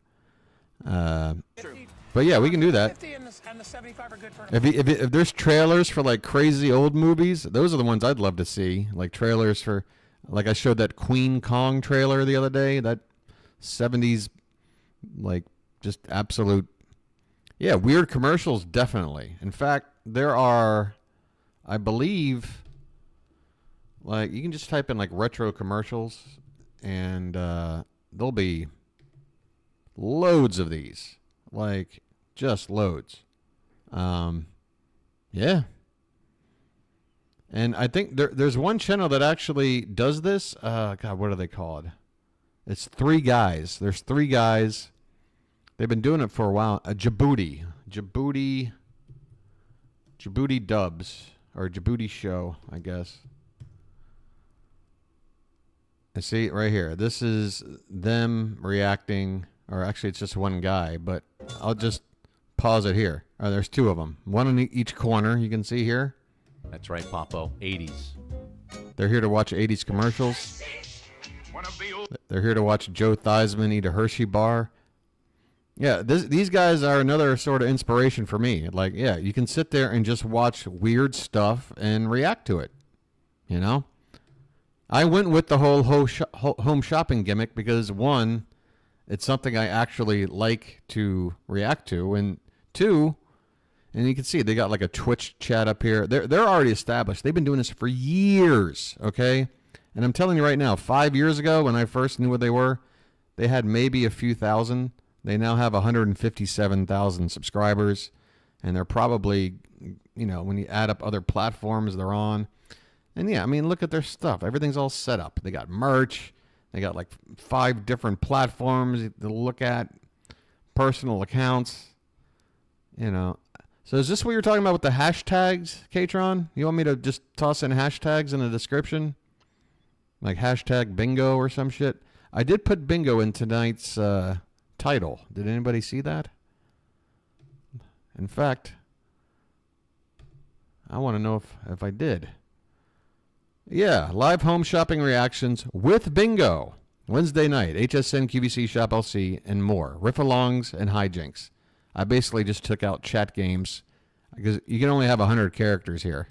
But yeah, we can do that. 50 and the 75 are good for. If there's trailers for like crazy old movies, those are the ones I'd love to see. Like trailers for, like I showed that Queen Kong trailer the other day. That 70s, like just absolute, yeah, weird commercials. Definitely. In fact, there are, I believe, like you can just type in like retro commercials, and there'll be loads of these, like just loads. Yeah. And I think there's one channel that actually does this. God, what are they called? It's three guys. There's three guys. They've been doing it for a while. Djibouti Dubs, or Djibouti Show, I guess. I see it right here. This is them reacting. Or actually, it's just one guy, but I'll just pause it here. Oh, there's two of them. One in each corner, you can see here. That's right, Popo. 80s. They're here to watch 80s commercials. They're here to watch Joe Theismann eat a Hershey bar. Yeah, these guys are another sort of inspiration for me. Like, yeah, you can sit there and just watch weird stuff and react to it. I went with the whole home shopping gimmick because, one, it's something I actually like to react to, and two, and you can see they got like a Twitch chat up here. They're already established. They've been doing this for years, okay? And I'm telling you right now, 5 years ago when I first knew what they were, they had maybe a few thousand. They now have 157,000 subscribers, and they're probably, when you add up other platforms they're on. And yeah, I mean, look at their stuff. Everything's all set up. They got merch. They got like 5 different platforms to look at, personal accounts, So is this what you're talking about with the hashtags, Katron? You want me to just toss in hashtags in the description? Like hashtag bingo or some shit? I did put bingo in tonight's title. Did anybody see that? In fact, I want to know if I did. Yeah, live home shopping reactions with bingo. Wednesday night, HSN, QVC, Shop LC, and more. Riff-alongs and hijinx. I basically just took out chat games because you can only have 100 characters here.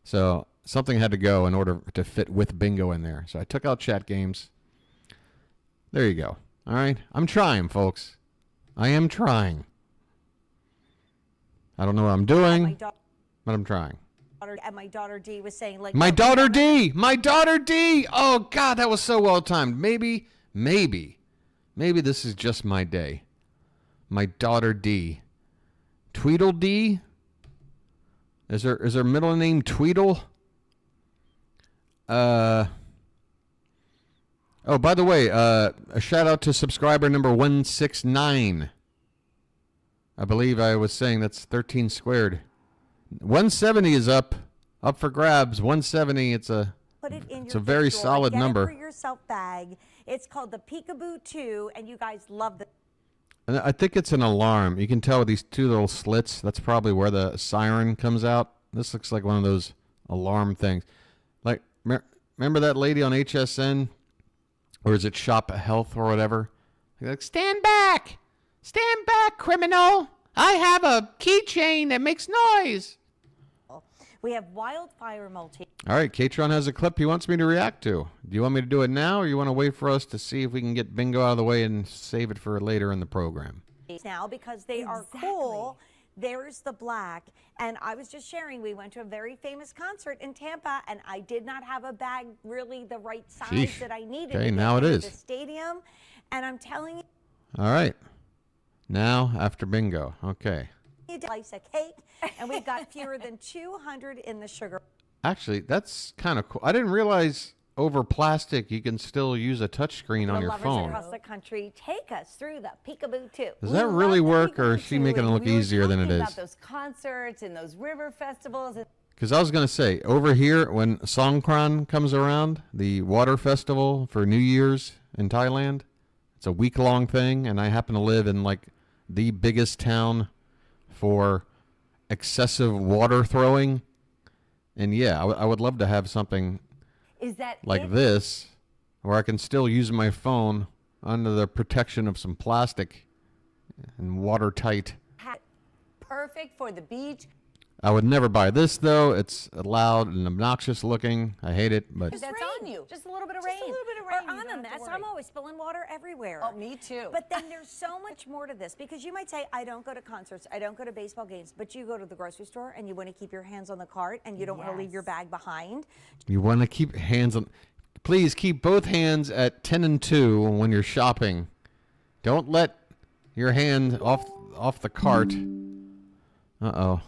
So something had to go in order to fit with bingo in there. So I took out chat games. There you go. All right. I'm trying, folks. I am trying. I don't know what I'm doing, but I'm trying. And my daughter D was saying, like, my daughter D. Oh God, that was so well timed. Maybe this is just my day. My daughter D. Tweedle D. Is her middle name Tweedle? Oh, by the way, a shout out to subscriber number 169. I believe I was saying that's 13 squared. 170 is up for grabs. 170. It's a very solid number. Get it for yourself bag. It's called the Peekaboo 2, and you guys love the. And I think it's an alarm. You can tell with these two little slits. That's probably where the siren comes out. This looks like one of those alarm things. Like, remember that lady on HSN, or is it Shop Health or whatever? Like, stand back, criminal! I have a keychain that makes noise. We have wildfire multi. All right, Katron has a clip he wants me to react to. Do you want me to do it now, or you want to wait for us to see if we can get bingo out of the way and save it for later in the program? Now, because they are cool. There's the black. And I was just sharing, we went to a very famous concert in Tampa, and I did not have a bag really the right size that I needed. Okay, now it is. The stadium, and I'm telling you. All right. Now, after bingo. Okay. Slice of cake, and we've got fewer than 200 in the sugar. Actually, that's kind of cool. I didn't realize over plastic you can still use a touchscreen on your Lovers phone. across the country, take us through the Peekaboo 2. Does that really work, or is she making it look easier than it is? About those concerts and those river festivals. Because I was going to say, over here, when Songkran comes around, the water festival for New Year's in Thailand, it's a week-long thing, and I happen to live in, like, the biggest town for excessive water throwing. And, yeah, I would love to have something like this, where I can still use my phone under the protection of some plastic and watertight. Perfect for the beach. I would never buy this, though. It's loud and obnoxious looking. I hate it, but That's on you. Just a little bit of rain. Just a little bit of rain. Or on a mess. I'm always spilling water everywhere. Oh, me too. But then there's so much more to this, because you might say, I don't go to concerts, I don't go to baseball games, but you go to the grocery store and you want to keep your hands on the cart and you don't want to leave your bag behind. you want to keep hands on. Please keep both hands at 10 and 2 when you're shopping. Don't let your hand off the cart. Uh-oh.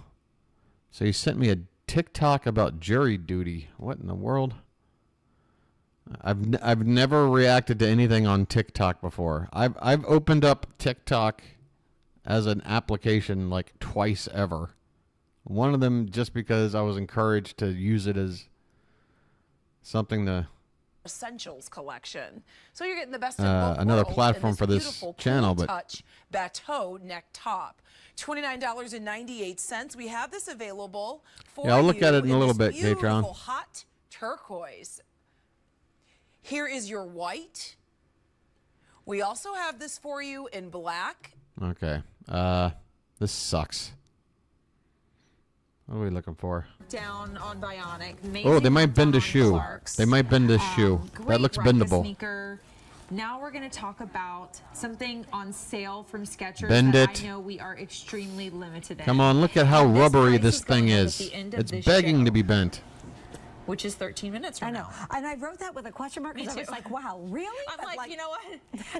So you sent me a TikTok about jury duty. What in the world? I've never reacted to anything on TikTok before. I've opened up TikTok as an application like twice ever. One of them just because I was encouraged to use it as something to Essentials collection. So you're getting the best of both another worlds platform in for this beautiful channel, cool but touch bateau neck top. $29.98. We have this available for yeah, I'll look at it in a little this bit, Katron. beautiful hot turquoise. Here is your white. We also have this for you in black. Okay. This sucks. What are we looking for? Down on Bionic. Oh, they might bend a shoe. Clarks. They might bend a shoe. That looks bendable. Sneaker. Now we're going to talk about something on sale from Skechers Bend that it. I know we are extremely limited in. Come on, look at how rubbery this thing going up is. at the end of It's this begging show. to be bent. Which is 13 minutes from now. And I wrote that with a question mark because I was like, wow, really? I'm But like, you know what?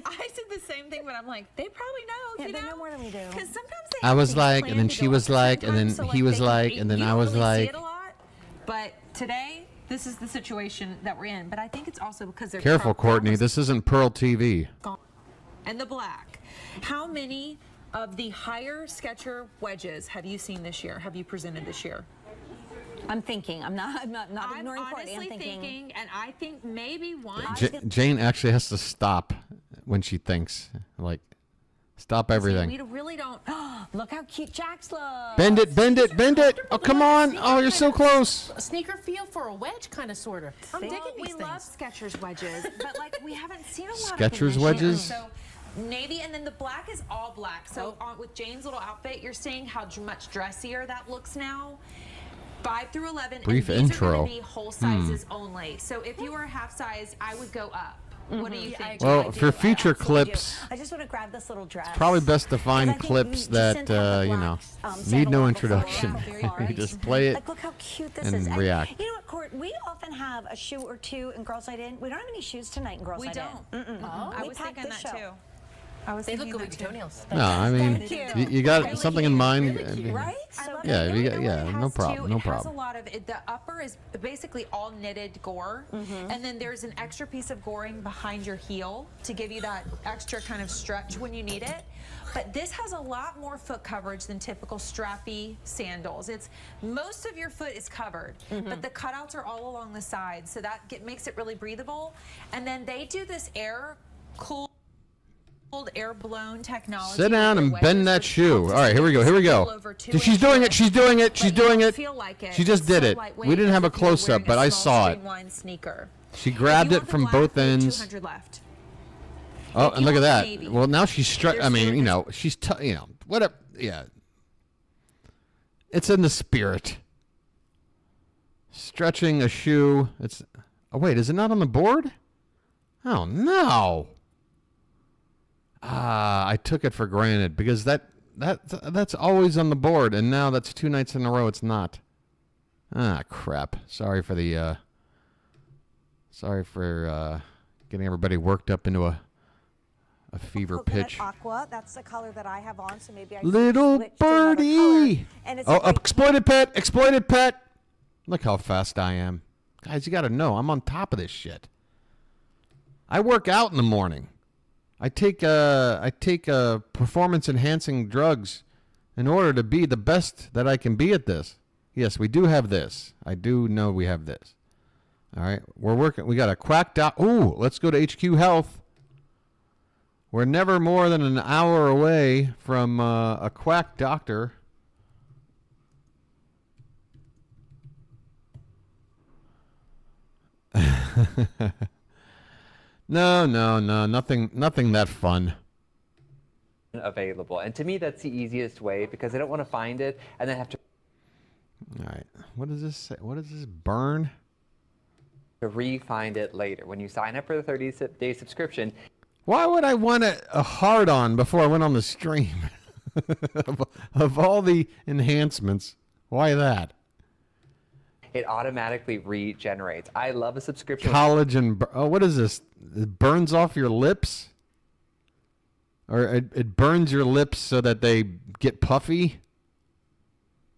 I said the same thing, but I'm like, they probably know. Yeah, you they know know more than we do. Because sometimes they I have was things like, and planned then to she go was up like, and then sometimes, so, he was they can like, be- and then you I don't was really see like. it a lot, but today, this is the situation that we're in. But I think it's also because they're Careful, Courtney. This isn't Pearl TV. and the black. How many of the higher Skechers wedges have you seen this year? Have you presented this year? I'm thinking. I'm not ignoring Courtney. I'm honestly thinking, and I think maybe one. Jane actually has to stop when she thinks. Like, stop everything. We really don't. Look how cute Jax looks. Bend it, bend it, bend it. Oh, come on. Oh, you're so close. A sneaker feel for a wedge, kind of, sort of. I'm digging We these love things. Skechers wedges, but like we haven't seen a lot of Skechers them this year. wedges? So navy, and then the black is all black. So with Jane's little outfit, you're seeing how much dressier that looks now. 5 through 11. Brief and these intro. are going to be whole sizes only. So if you are half size, I would go up. What do you think? Well, for future clips, I just want to grab this little dress. probably best to find clips that, you know, need no introduction. You just play it Like, look how cute this and is. react. You know what, Court? We often have a shoe or two in Girls Night In. We don't have any shoes tonight in Girls We Night don't. In. I We was packed thinking this that show. too. They look good with your toenails. No, I mean, you got something in mind. Right? Yeah, we got, yeah, no problem, no It has a problem. lot of it. The upper is basically all knitted gore, and then there's an extra piece of goring behind your heel to give you that extra kind of stretch when you need it. But this has a lot more foot coverage than typical strappy sandals. It's most of your foot is covered, but the cutouts are all along the sides, so that makes it really breathable. And then they do this cooled air blown technology. Sit down and bend that shoe. All right, here we go. Here we go. She's doing it. She's doing it. She's doing it. She just did it. We didn't have a close up, but I saw it. Sneaker. She grabbed it from both ends. 200 left. Oh, and look at that. Well, now she's I mean, you know, she's you know, whatever. Yeah. It's in the spirit. Stretching a shoe. It's. Oh wait, is it not on the board? Oh no. I took it for granted because that's always on the board, and now that's 2 nights in a row it's not. Ah, crap. Sorry for getting everybody worked up into a fever Coconut pitch. aqua. That's the color that I have on, so maybe I Little switch to another birdie. color. And it's Oh, a great- exploited pet. Exploited pet. Look how fast I am. Guys, you got to know, I'm on top of this shit. I work out in the morning. I take performance enhancing drugs in order to be the best that I can be at this. Yes, we do have this. I do know we have this. All right, we're working. We got a quack doc. Ooh, let's go to HQ Health. We're never more than an hour away from a quack doctor. No, nothing that fun. Available, and to me that's the easiest way because I don't want to find it and then have to. All right, what does this say? What does this burn? To re-find it later when you sign up for the 30-day subscription. Why would I want a hard-on before I went on the stream? of all the enhancements, why that? It automatically regenerates. I love a subscription. Collagen. Oh, what is this? It burns off your lips? Or it burns your lips so that they get puffy?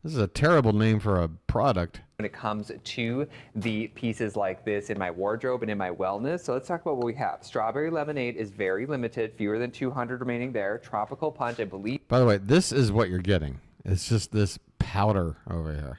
This is a terrible name for a product. When it comes to the pieces like this in my wardrobe and in my wellness. So let's talk about what we have. Strawberry lemonade is very limited, fewer than 200 remaining there. Tropical punch, I believe. By the way, this is what you're getting. It's just this powder over here.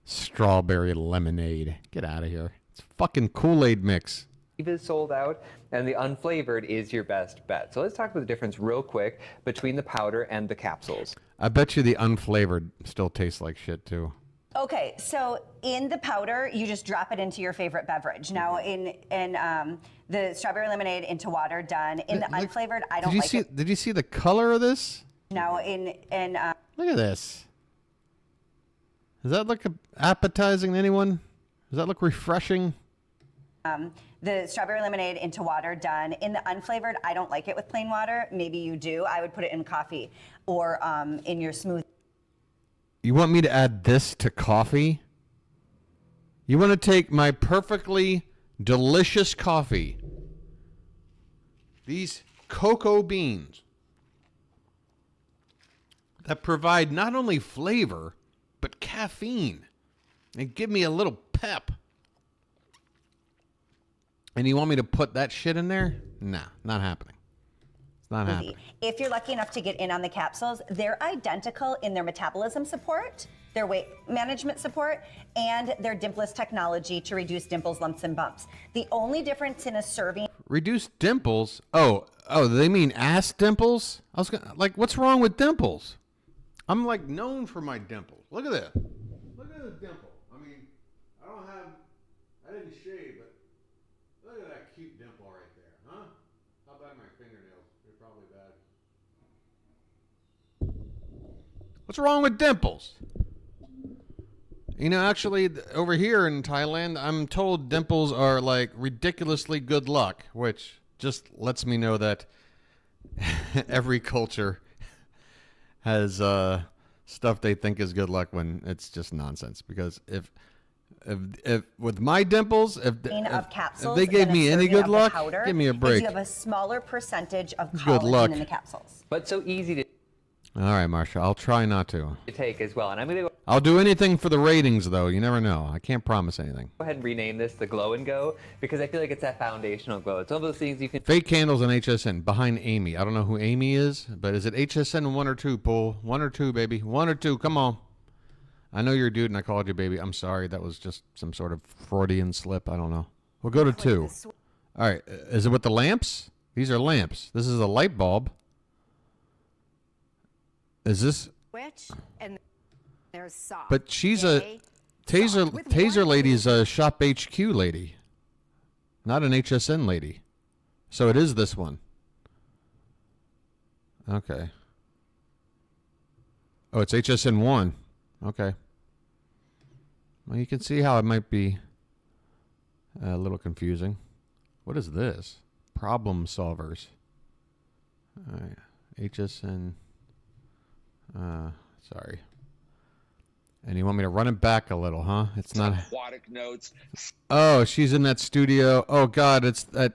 Strawberry lemonade. Get out of here. It's fucking Kool-Aid mix. Is sold out, and the unflavored is your best bet. So let's talk about the difference real quick between the powder and the capsules. I bet you the unflavored still tastes like shit too. Okay, so in the powder, you just drop it into your favorite beverage. Now, in the strawberry lemonade into water, done. In the unflavored, I don't like it. Did you see the color of this? Now, Look at this. Does that look appetizing to anyone? Does that look refreshing? The strawberry lemonade into water, done. In the unflavored, I don't like it with plain water. Maybe you do. I would put it in coffee or in your smoothie. You want me to add this to coffee? You want to take my perfectly delicious coffee, these cocoa beans that provide not only flavor, but caffeine, and give me a little pep. And you want me to put that shit in there? Nah, not happening. It's not happening. If you're lucky enough to get in on the capsules, they're identical in their metabolism support, their weight management support, and their dimpless technology to reduce dimples, lumps, and bumps. The only difference in a serving... Reduce dimples? Oh, they mean ass dimples? I was gonna, like, what's wrong with dimples? I'm like known for my dimples. Look at this. Look at this dimple. I mean, I didn't shave, but look at that cute dimple right there, huh? How about my fingernails? They're probably bad. What's wrong with dimples? You know, actually, over here in Thailand, I'm told dimples are like ridiculously good luck, which just lets me know that every culture has stuff they think is good luck when it's just nonsense. Because if with my dimples, if they gave me any good luck, give me a break. You have a smaller percentage of Good luck. collagen in the capsules. But so easy to All right, Marsha, I'll try not to. take as well. And I'm going to I'll do anything for the ratings, though. You never know. I can't promise anything. go ahead and rename this the Glow and Go because I feel like it's that foundational glow. It's one of those things you can... Fake candles and HSN behind Amy. I don't know who Amy is, but is it HSN 1 or 2, Paul? 1 or 2, baby. 1 or 2. Come on. I know you're a dude and I called you baby. I'm sorry. That was just some sort of Freudian slip. I don't know. We'll go to 2. All right. Is it with the lamps? These are lamps. This is a light bulb. Is this... Which and there's soft. But she's a taser lady's a Shop HQ lady, not an HSN lady. So it is this one. Okay. Oh, it's HSN 1. Okay. Well, you can see how it might be a little confusing. What is this? Problem solvers. All right. HSN. Sorry. And you want me to run it back a little, huh? It's not aquatic notes. Oh, she's in that studio. Oh God, it's that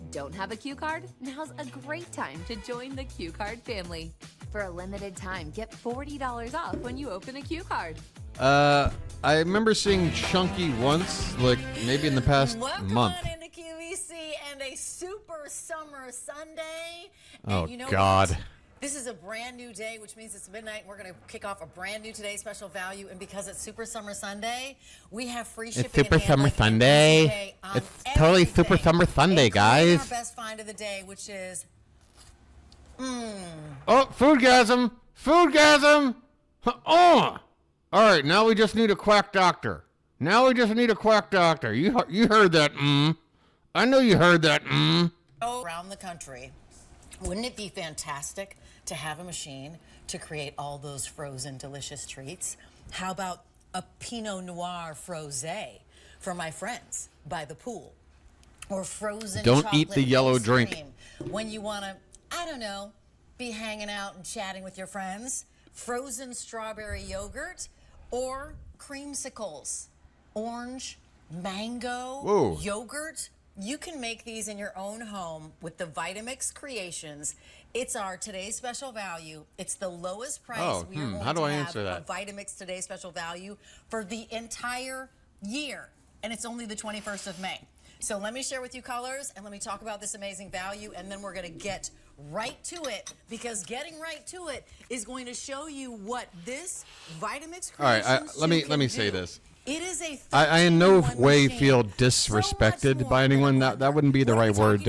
Don't have a Q card? Now's a great time to join the Q card family. For a limited time, get $40 off when you open a Q card. I remember seeing Chunky once, like maybe in the past Welcome month. on into QVC and a super summer Sunday. Oh, And you know God. what? This is a brand new day, which means it's midnight. And we're going to kick off a brand new Today Special Value. And because it's Super Summer Sunday, we have free shipping. It's Super Summer Sunday. It's totally Super Summer Sunday, guys. Our best find of the day, which is Oh, foodgasm! Foodgasm! Oh! All right, now we just need a quack doctor. Now we just need a quack doctor. You heard that, I know you heard that, around the country. Wouldn't it be fantastic to have a machine to create all those frozen delicious treats? How about a Pinot Noir frosé for my friends by the pool? Or frozen Don't eat chocolate the yellow ice drink. cream when you want to, I don't know, be hanging out and chatting with your friends. Frozen strawberry yogurt or creamsicles. Orange, mango, Whoa. yogurt. You can make these in your own home with the Vitamix Creations. It's our Today's Special Value. It's the lowest price we are going how do to I have answer that? of Vitamix Today's Special Value for the entire year. And it's only the 21st of May. So let me share with you colors and let me talk about this amazing value, and then we're going to get right to it, because getting right to it is going to show you what this Vitamix Creations All right, let me say do. this. It is a I in no 13-in-1 way machine. feel disrespected by anyone. That wouldn't be the right word.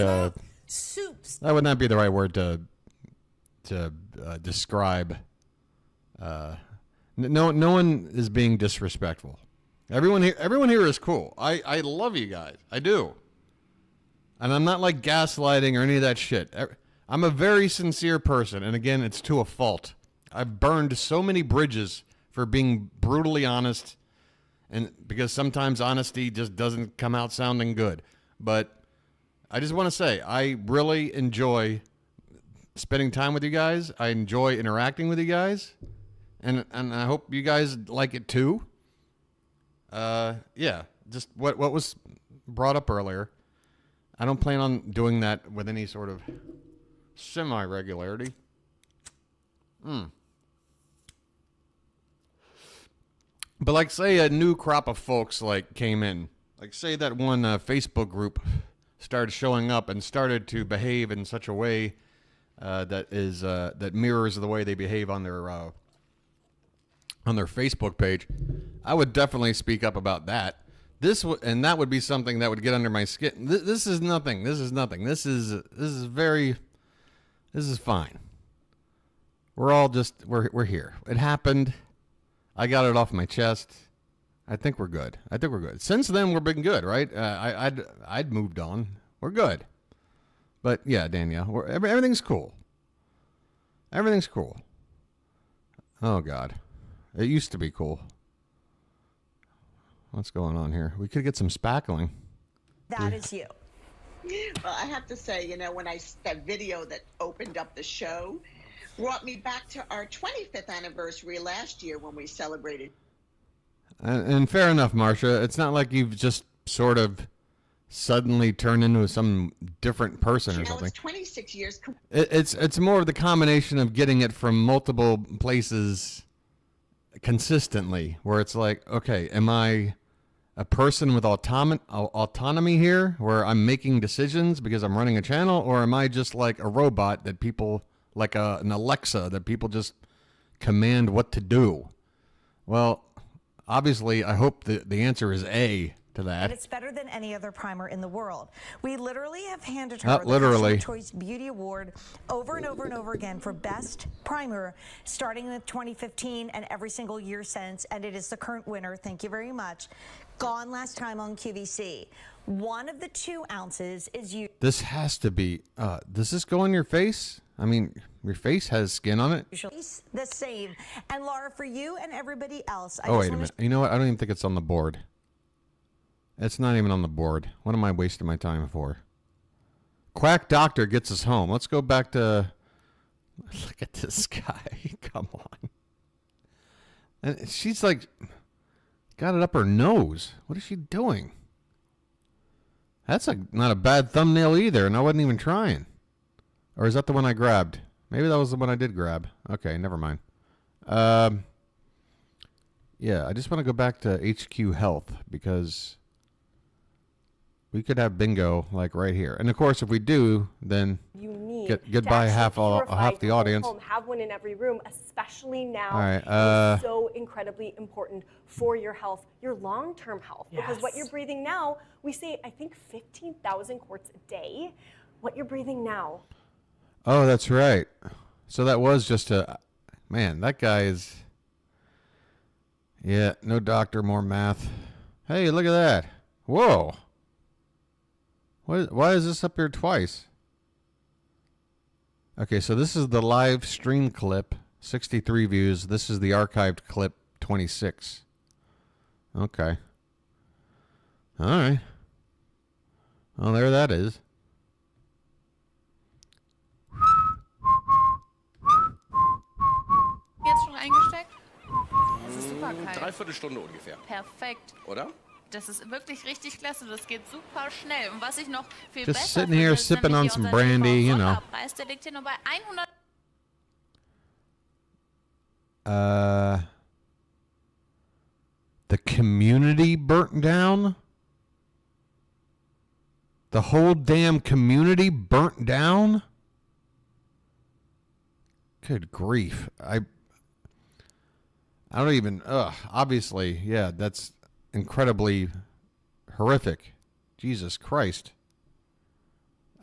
Soups. That would not be the right word to describe. No one is being disrespectful. Everyone here is cool. I love you guys. I do. And I'm not like gaslighting or any of that shit. I'm a very sincere person, and again, it's to a fault. I've burned so many bridges for being brutally honest, and because sometimes honesty just doesn't come out sounding good. But I just want to say, I really enjoy spending time with you guys. I enjoy interacting with you guys, and I hope you guys like it too. Yeah, just what was brought up earlier. I don't plan on doing that with any sort of semi-regularity. But like, say a new crop of folks like came in, like say that one Facebook group started showing up and started to behave in such a way that mirrors the way they behave on their Facebook page. I would definitely speak up about that. And that would be something that would get under my skin. This is nothing. This is nothing. This is fine. We're here. It happened. I got it off my chest. I think we're good. Since then, we've been good, right? I'd moved on. We're good. But yeah, Danielle, everything's cool. Everything's cool. Oh God, it used to be cool. What's going on here? We could get some spackling. That is you. Well, I have to say, when that video that opened up the show brought me back to our 25th anniversary last year when we celebrated. And fair enough, Marcia. It's not like you've just sort of suddenly turned into some different person or something. It's 26 years. It's more of the combination of getting it from multiple places consistently, where it's like, okay, am I a person with autonomy here, where I'm making decisions because I'm running a channel, or am I just like a robot that people, like an Alexa, that people just command what to do? Well, obviously, I hope the answer is A to that. And it's better than any other primer in the world. We literally have handed her Not the literally. Personal Choice Beauty Award over and over and over again for best primer, starting with 2015 and every single year since, and it is the current winner. Thank you very much. Gone last time on QVC. One of the 2 ounces is used. This has to be, does this go on your face? I mean, your face has skin on it. The same. And Laura, for you and everybody else, Oh, wait a minute. You know what? I don't even think it's on the board. It's not even on the board. What am I wasting my time for? Quack Doctor gets us home. Let's go back to... Look at this guy. Come on. And she's like... Got it up her nose. What is she doing? That's not a bad thumbnail either, and I wasn't even trying. Or is that the one I grabbed? Maybe that was the one I did grab. Okay, never mind. Yeah, I just want to go back to HQ Health because we could have bingo like right here. And of course, if we do, then goodbye half the audience. Have one in every room, especially now. All right, it's so incredibly important for your health, your long-term health. Because what you're breathing now, we say, I think 15,000 quarts a day. What you're breathing now. Oh, that's right. So that was just man, that guy is, yeah, no doctor, more math. Hey, look at that. Whoa. Why is this up here twice? Okay, so this is the live stream clip, 63 views. This is the archived clip, 26. Okay. All right. Well, there that is. Jetzt schon eingesteckt? Das ist super kalt. Dreiviertelstunde ungefähr. Perfekt. Oder? Das ist wirklich richtig klasse. Das geht super schnell. Und was ich noch viel Just besser sitting here finde, ist sipping on nämlich some unser brandy, you know. Preis, der liegt hier nur bei 100. The community burnt down? The whole damn community burnt down? Good grief. I don't even, obviously, yeah, that's incredibly horrific. Jesus Christ.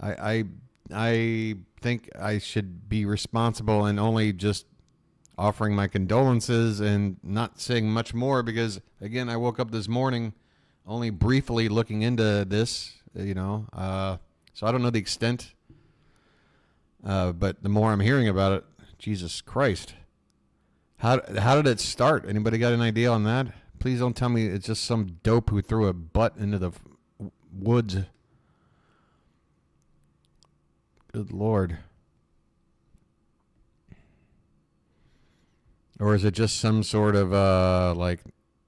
I think I should be responsible and only just offering my condolences and not saying much more because, again, I woke up this morning only briefly looking into this, you know. So I don't know the extent, but the more I'm hearing about it, Jesus Christ. How did it start? Anybody got an idea on that? Please don't tell me it's just some dope who threw a butt into the woods. Good Lord. Or is it just some sort of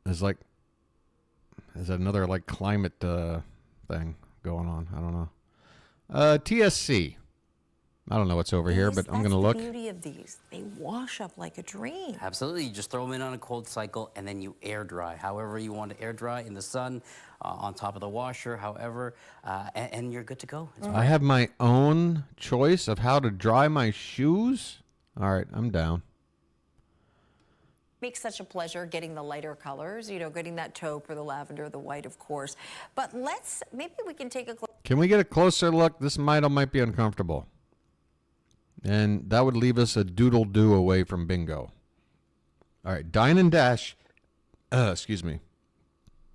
is it another like climate thing going on? I don't know. TSC. I don't know what's over here, but I'm going to look. That's the beauty of these. They wash up like a dream. Absolutely. You just throw them in on a cold cycle and then you air dry. However you want to air dry, in the sun, on top of the washer, however, and you're good to go. I have my own choice of how to dry my shoes. All right, I'm down. Makes such a pleasure getting the lighter colors, you know, getting that taupe or the lavender, the white, of course. But maybe we can take a Can we get a closer look? This might be uncomfortable. And that would leave us a doodle-doo away from bingo. All right, Dine and Dash. Excuse me.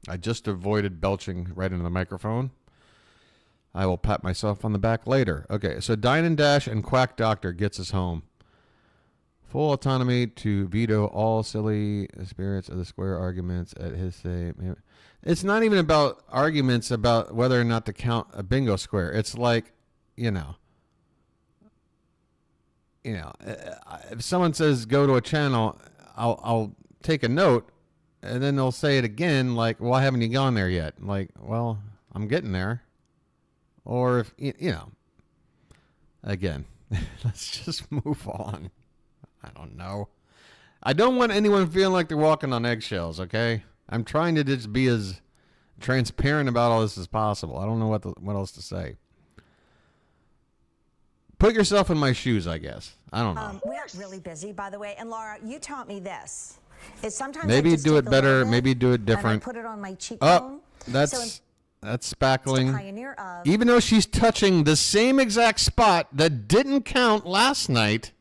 I just avoided belching right into the microphone. I will pat myself on the back later. Okay, so Dine and Dash and Quack Doctor gets us home. Full autonomy to veto all silly spirits of the square arguments at his say. It's not even about arguments about whether or not to count a bingo square. It's like, you know, if someone says go to a channel, I'll take a note, and then they'll say it again, like, why haven't you gone there yet? Like, well, I'm getting there. Or if, you know, again, let's just move on. I don't know. I don't want anyone feeling like they're walking on eggshells, okay? I'm trying to just be as transparent about all this as possible. I don't know what else to say. Put yourself in my shoes, I guess. I don't know. We're really busy, by the way. And Laura, you taught me this. Is sometimes maybe I just do take it a better. little bit Maybe do it different. And I put it on my cheekbone. Oh, that's spackling. Pioneer of. Even though she's touching the same exact spot that didn't count last night.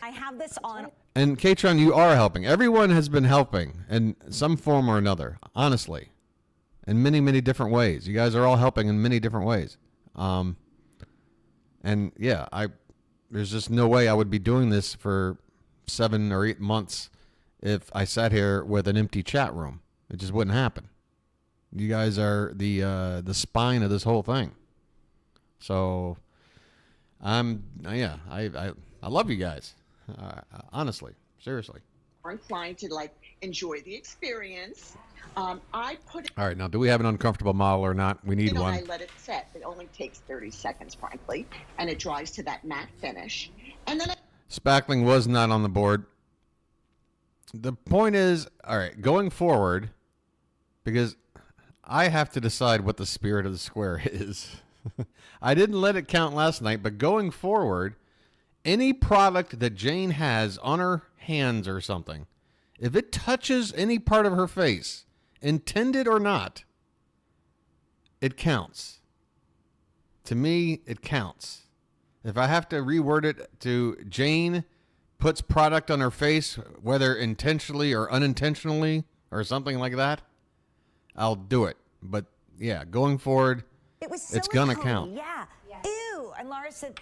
I have this on. And Katron, you are helping. Everyone has been helping in some form or another, honestly, in many, many different ways. You guys are all helping in many different ways. And yeah, there's just no way I would be doing this for 7 or 8 months if I sat here with an empty chat room. It just wouldn't happen. You guys are the spine of this whole thing. So I love you guys. Honestly, seriously. inclined to like enjoy the experience, I put it. All right, now do we have an uncomfortable model or not? We need one. I let it set. It only takes 30 seconds, frankly, and it dries to that matte finish. And then Spackling was not on the board. The point is, all right, going forward, because I have to decide what the spirit of the square is. I didn't let it count last night, but going forward, any product that Jane has on her hands or something, if it touches any part of her face, intended or not, it counts. To me, it counts. If I have to reword it to Jane puts product on her face, whether intentionally or unintentionally or something like that, I'll do it. But yeah, going forward, it's gonna count. Yeah. Ew. And Laura said,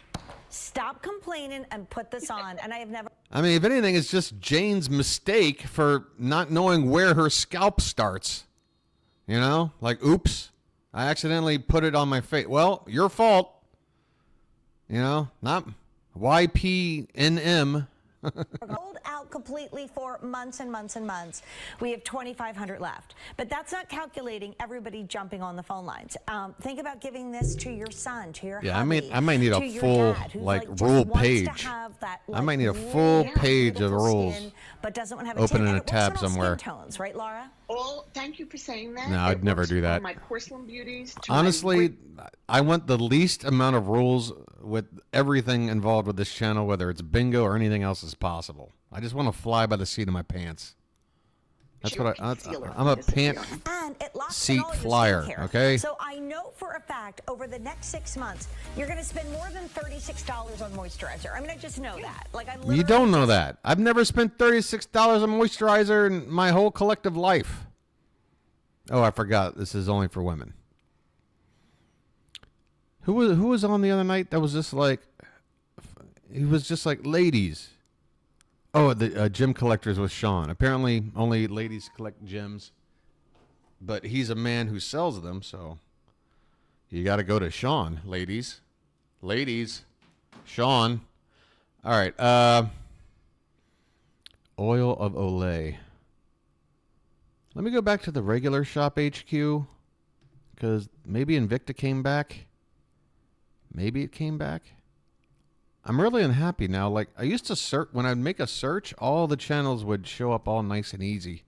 stop complaining and put this on. And I have never. I mean, if anything, it's just Jane's mistake for not knowing where her scalp starts. You know, like, oops, I accidentally put it on my face. Well, your fault. You know, not YPNM. Sold out completely for months and months and months. We have 2,500 left, but that's not calculating everybody jumping on the phone lines. Think about giving this to your son, to your hubby, I might need a full like rule page. I might need a full page of rules. But doesn't want to have open in a it tab works on all somewhere. Skin tones, right, Laura? Thank you for saying that. No, I'd never do that. From my porcelain beauties to Honestly, I want the least amount of rules with everything involved with this channel, whether it's bingo or anything else as possible. I just want to fly by the seat of my pants. That's what I'm a pant seat flyer, okay? So I know for a fact over the next 6 months, you're going to spend more than $36 on moisturizer. I mean, I just know that. Like, You don't know that. I've never spent $36 on moisturizer in my whole collective life. Oh, I forgot. This is only for women. Who was on the other night that was just like, he was just like, ladies. Oh, the gem collectors with Sean. Apparently, only ladies collect gems. But he's a man who sells them, so you got to go to Sean, ladies. Ladies. Sean. All right. Oil of Olay. Let me go back to the regular shop HQ, because maybe Invicta came back. Maybe it came back. I'm really unhappy now. Like, I used to search, when I'd make a search, all the channels would show up all nice and easy.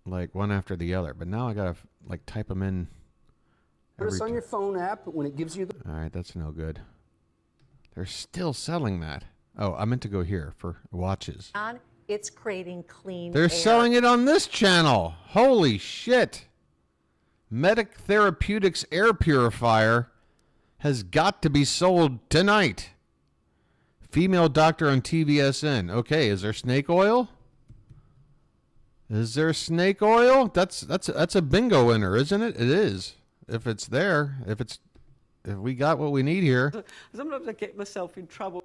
Like, one after the other. But now I gotta, like, type them in. Notice on your phone app when it gives you the... All right, that's no good. They're still selling that. Oh, I meant to go here for watches. It's creating clean They're air. selling it on this channel. Holy shit. Medic Therapeutics Air Purifier has got to be sold tonight. Female doctor on TVSN. Okay, is there snake oil? Is there snake oil? That's a bingo winner, isn't it? It is. If it's there, if we got what we need here. Sometimes I get myself in trouble.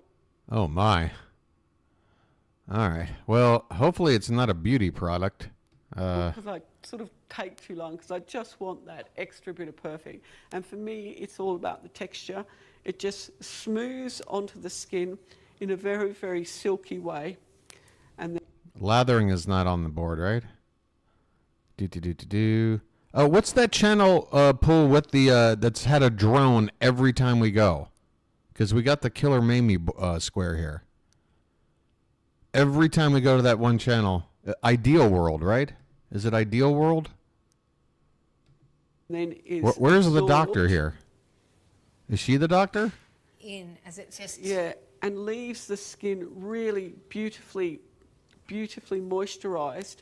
Oh my. All right. Well, hopefully it's not a beauty product. Because I sort of take too long because I just want that extra bit of perfect. And for me, it's all about the texture. It just smooths onto the skin in a very, very silky way. And then Lathering is not on the board, right? Oh, what's that channel pull with the that's had a drone every time we go? Because we got the Killer Mamie square here. Every time we go to that one channel, Ideal World, right? Is it Ideal World? then Where's the doctor here? Is she the doctor? In as it just and leaves the skin really beautifully moisturized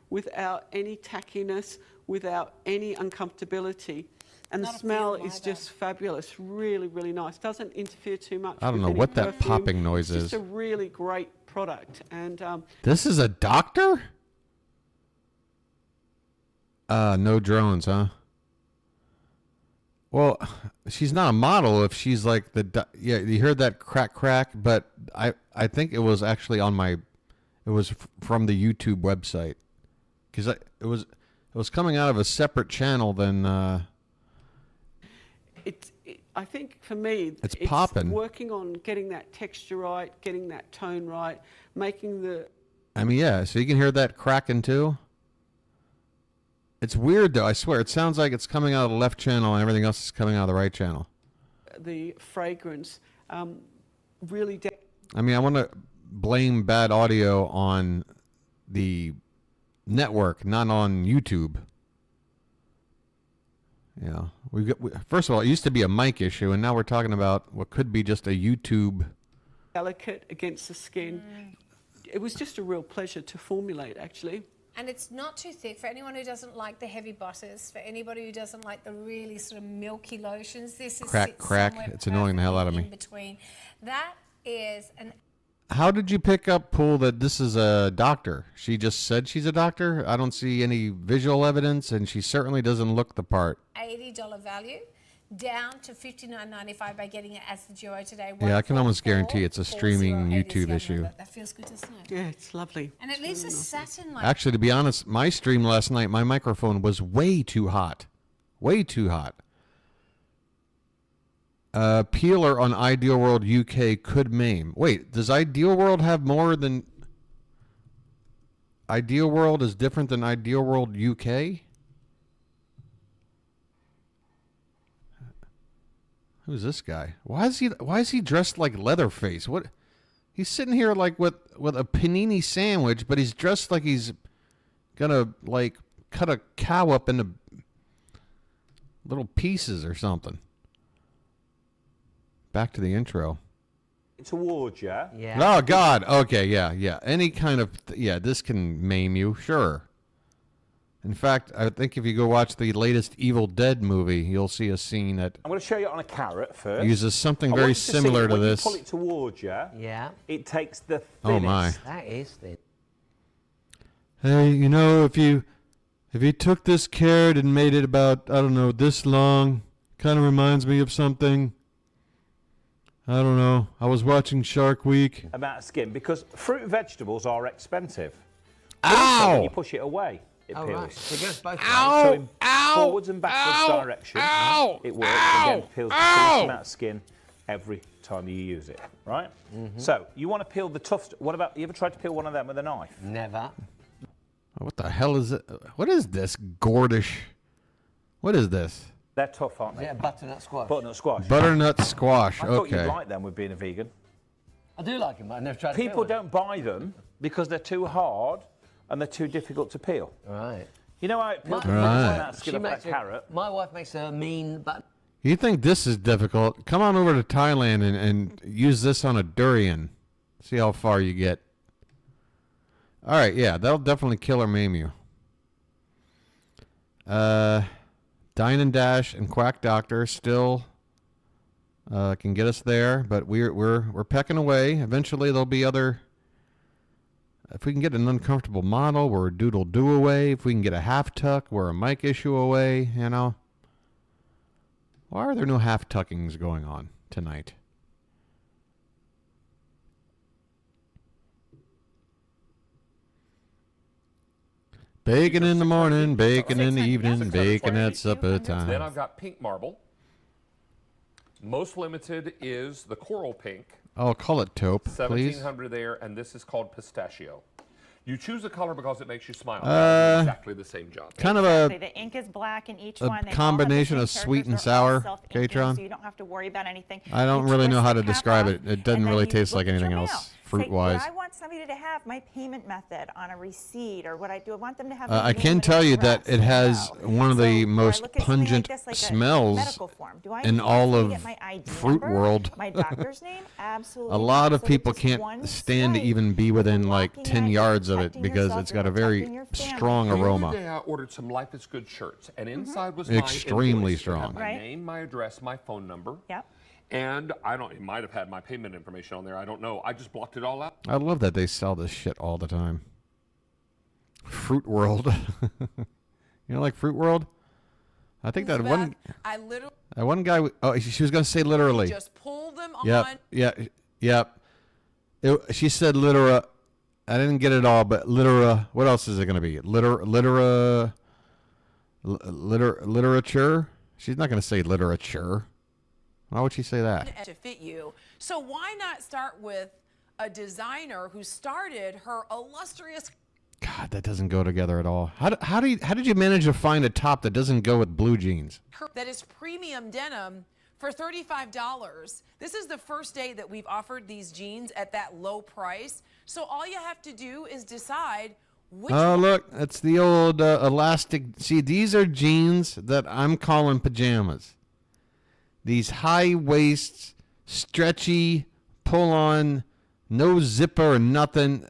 without any tackiness, without any uncomfortability. And the smell is just fabulous, really, really nice. Doesn't interfere too much. I don't with know any what that perfume. popping noise It's is. just a really great product. And This is a doctor? No drones, huh? Well, she's not a model if she's like yeah, you heard that crack, but I think it was actually on it was from the YouTube website. Cuz it was coming out of a separate channel than I think for me, It's popping. working on getting that texture right, getting that tone right, making the... I mean, yeah, so you can hear that cracking too. It's weird though, I swear. It sounds like it's coming out of the left channel and everything else is coming out of the right channel. The fragrance really... I mean, I want to blame bad audio on the network, not on YouTube. Yeah, first of all, it used to be a mic issue, and now we're talking about what could be just a YouTube. Delicate against the skin. It was just a real pleasure to formulate, actually. And it's not too thick for anyone who doesn't like the heavy butters, for anybody who doesn't like the really sort of milky lotions. This is Crack. It's annoying the hell out of me. in between. That is an How did you pick up, Pool, that this is a doctor? She just said she's a doctor? I don't see any visual evidence, and she certainly doesn't look the part. $80 value, down to $59.95 by getting it as the duo today. Yeah, I can almost guarantee it's a streaming YouTube issue. That feels good, doesn't it? Yeah, it's lovely. And it leaves a satin like. Actually, to be honest, my stream last night, my microphone was way too hot. Way too hot. Peeler on Ideal World UK could maim. Wait, does Ideal World have more than... Ideal World is different than Ideal World UK? Who's this guy? Why is he dressed like Leatherface? What? He's sitting here like with a panini sandwich, but he's dressed like he's gonna like cut a cow up into little pieces or something. Back to the intro. Towards you. Yeah. Oh God. Okay. Yeah. Any kind of this can maim you. Sure. In fact, I think if you go watch the latest Evil Dead movie, you'll see a scene that I'm going to show you on a carrot first. uses something very similar to this. When you pull it towards you, it takes the thinnest. Oh my. That is thin. Hey, you know, if you took this carrot and made it about, I don't know, this long, kind of reminds me of something. I don't know. I was watching Shark Week. Amount of skin, because fruit and vegetables are expensive. Ow! Also, when you push it away, it peels. Right. So it goes both So in forwards and backwards direction, it works. Again, peels the fullest amount of skin every time you use it, right? So you want to peel the tough. What about, you ever tried to peel one of them with a knife? Never. What the hell is it? What is this? Gordish. What is this? They're tough, aren't they? Yeah, butternut squash. Butternut squash. Butternut squash. I thought Okay. you'd like them with being a vegan. I do like them, but I never tried to People peel them. don't buy them because they're too hard and they're too difficult to peel. Right. You know how it peels Right. that skin off that carrot? My wife makes a mean button. You think this is difficult? Come on over to Thailand and use this on a durian. See how far you get. All right, yeah, that'll definitely kill or maim you. Dine and Dash and Quack Doctor still can get us there, but we're pecking away. Eventually there'll be other. If we can get an uncomfortable model, we're a doodle-do away. If we can get a half tuck, we're a mic issue away. You know. Why are there no half tuckings going on tonight? Bacon in the morning, bacon in the evening, bacon at supper time. Then I've got pink marble. Most limited is the coral pink. Oh, call it taupe, please. 1700 there, and this is called pistachio. You choose a color because it makes you smile. Exactly the same job. Kind of a The ink is black in each a one. They all have the combination same of sweet characters. and They're all sour, self-inking, Katron. So you don't have to worry about anything. I don't You really know twist how the to cap describe off, it. It doesn't and really then you taste like look at your anything mail. else, Say, fruit-wise. I want somebody to have my payment method on a receipt, or what I do. I want them to have. I can tell you that it has one of the most pungent smells in all of Fruit World. My doctor's name, absolutely. A lot of people can't stand to even be within like 10 yards of it because it's got a very strong The other aroma. day I ordered some Life is Good shirts, and inside was Extremely my strong. My name, my address, my phone number. Yep. And it might have had my payment information on there. I don't know. I just blocked it all out. I love that they sell this shit all the time. Fruit World. You know, like Fruit World? I think that one. I literally. That one guy. Oh, she was going to say literally. Just pull them Yep. on. Yep. She said litera. I didn't get it all, but litera. What else is it going to be? Literature. She's not going to say literature. Why would she say that? To fit you. So why not start with a designer who started her illustrious God, that doesn't go together at all. How did you manage to find a top that doesn't go with blue jeans? that is premium denim for $35. This is the first day that we've offered these jeans at that low price. So all you have to do is decide which Oh, look, that's the old elastic. See, these are jeans that I'm calling pajamas. These high waists, stretchy, pull on, no zipper or nothing.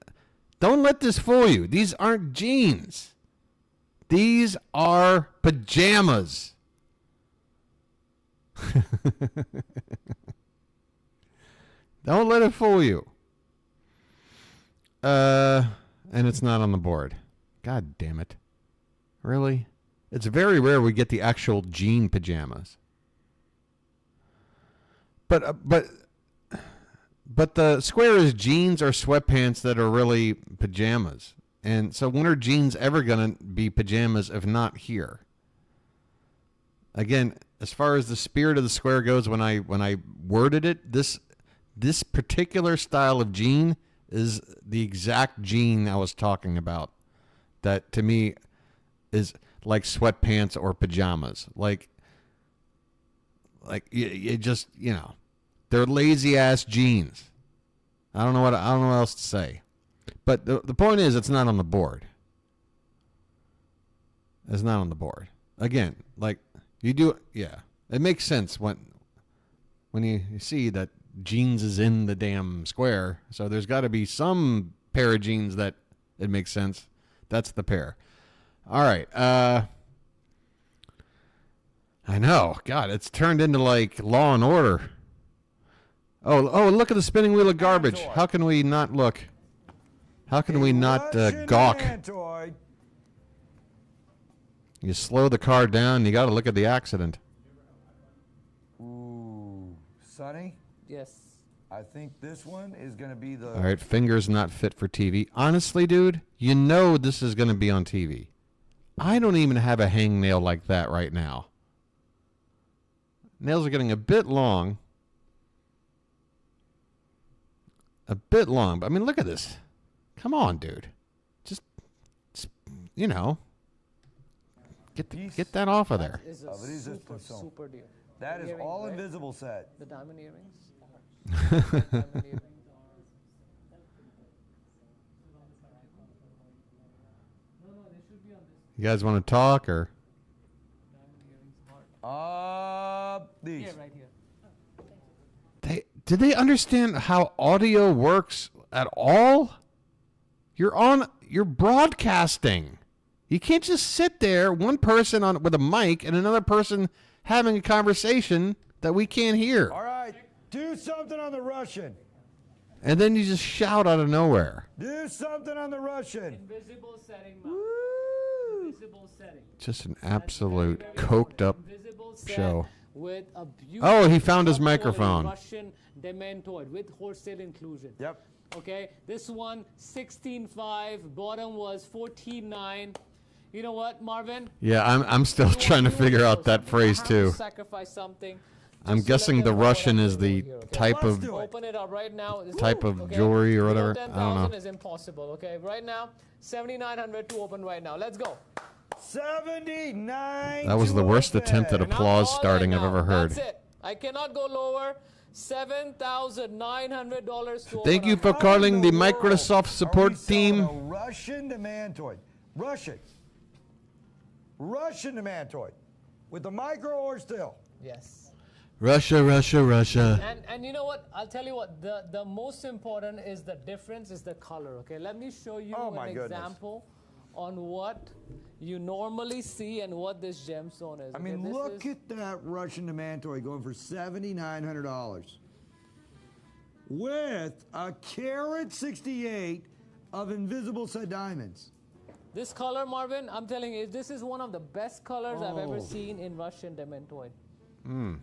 Don't let this fool you. These aren't jeans. These are pajamas. Don't let it fool you. And it's not on the board. God damn it. Really? It's very rare we get the actual jean pajamas. But the square is jeans or sweatpants that are really pajamas. And so when are jeans ever going to be pajamas if not here? Again, as far as the spirit of the square goes, when I worded it, this particular style of jean is the exact jean I was talking about. That to me is like sweatpants or pajamas. Like you just, you know, they're lazy ass jeans. I don't know what else to say. But the point is, it's not on the board. It's not on the board. Again, like you do, yeah. It makes sense when you see that jeans is in the damn square. So there's got to be some pair of jeans that it makes sense. That's the pair. All right. I know. God, it's turned into like Law and Order. Oh, look at the spinning wheel of garbage. How can we not look? How can we not gawk? You slow the car down, you got to look at the accident. Ooh, Sonny? Yes. I think this one is going to be the... All right, fingers not fit for TV. Honestly, dude, you know this is going to be on TV. I don't even have a hangnail like that right now. Nails are getting a bit long. But I mean, look at this. Come on, dude. Just you know, get that off of there. That is a super deal. That is all invisible set. The diamond earrings. You guys want to talk or? These. Yeah, right here. Do they understand how audio works at all? You're broadcasting. You can't just sit there, one person with a mic and another person having a conversation that we can't hear. All right, do something on the Russian. And then you just shout out of nowhere. Do something on the Russian. Invisible setting. Invisible setting. Just an absolute coked up show. With a Oh, he found his microphone. Russian dementoid with wholesale inclusion. Yep. Okay, this one 16.5, bottom was 14.9. You know what, Marvin? Yeah, I'm still trying to figure out that phrase too. Sacrifice something. I'm guessing the Russian is the type of Open it up right now. type of jewelry or whatever. I don't know. is impossible. Okay, right now 7,900 to open right now. Let's go. 79. That was the worst attempt at applause starting I've ever heard. That's it. I cannot go lower. $7,900 to Thank you for calling the Microsoft support team. A Russian demantoid. Russian demantoid. With the micro or still? Yes. Russia. And you know what? I'll tell you what. The most important is the difference is the color. Okay, let me show you an example on what you normally see and what this gemstone is. I mean, look at that Russian demantoid going for $7,900 with a carat 68 of invisible set diamonds. This color, Marvin, I'm telling you, this is one of the best colors I've ever seen in Russian demantoid.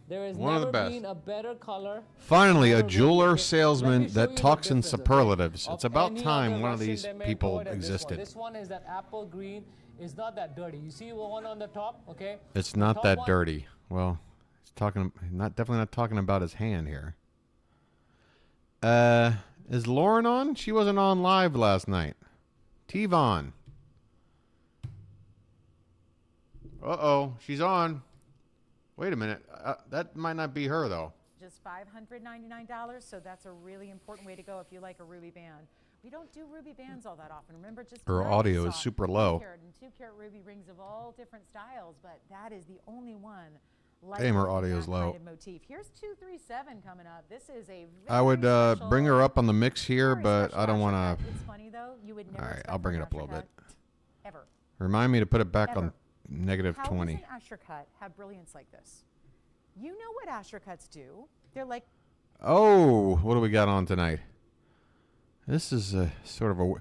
There has never been a better color. Finally, a jeweler salesman that talks in superlatives. It's about time one of these people existed. This one is that apple green. It's not that dirty. You see one on the top, okay? It's not that dirty. Well, He's definitely not talking about his hand here. Is Lauren on? She wasn't on live last night. T-Von. Uh-oh, she's on. Wait a minute. That might not be her, though. Just $599, so that's a really important way to go if you like a ruby band. We don't do ruby bands all that often. Remember, just Her audio is super low. 2-carat ruby rings of all different styles, but that is the only one. Like Damn, her audio's low. Motif. Here's 237 coming up. This is a I would bring her up on the mix here, but I don't want to. It's funny though. You would never. All right, I'll bring it up a little bit. Ever. Remind me to put it back Ever. on -20. How does an Asher cut have brilliance like this? You know what Asher cuts do? They're like. Oh, what do we got on tonight? This is sort of a.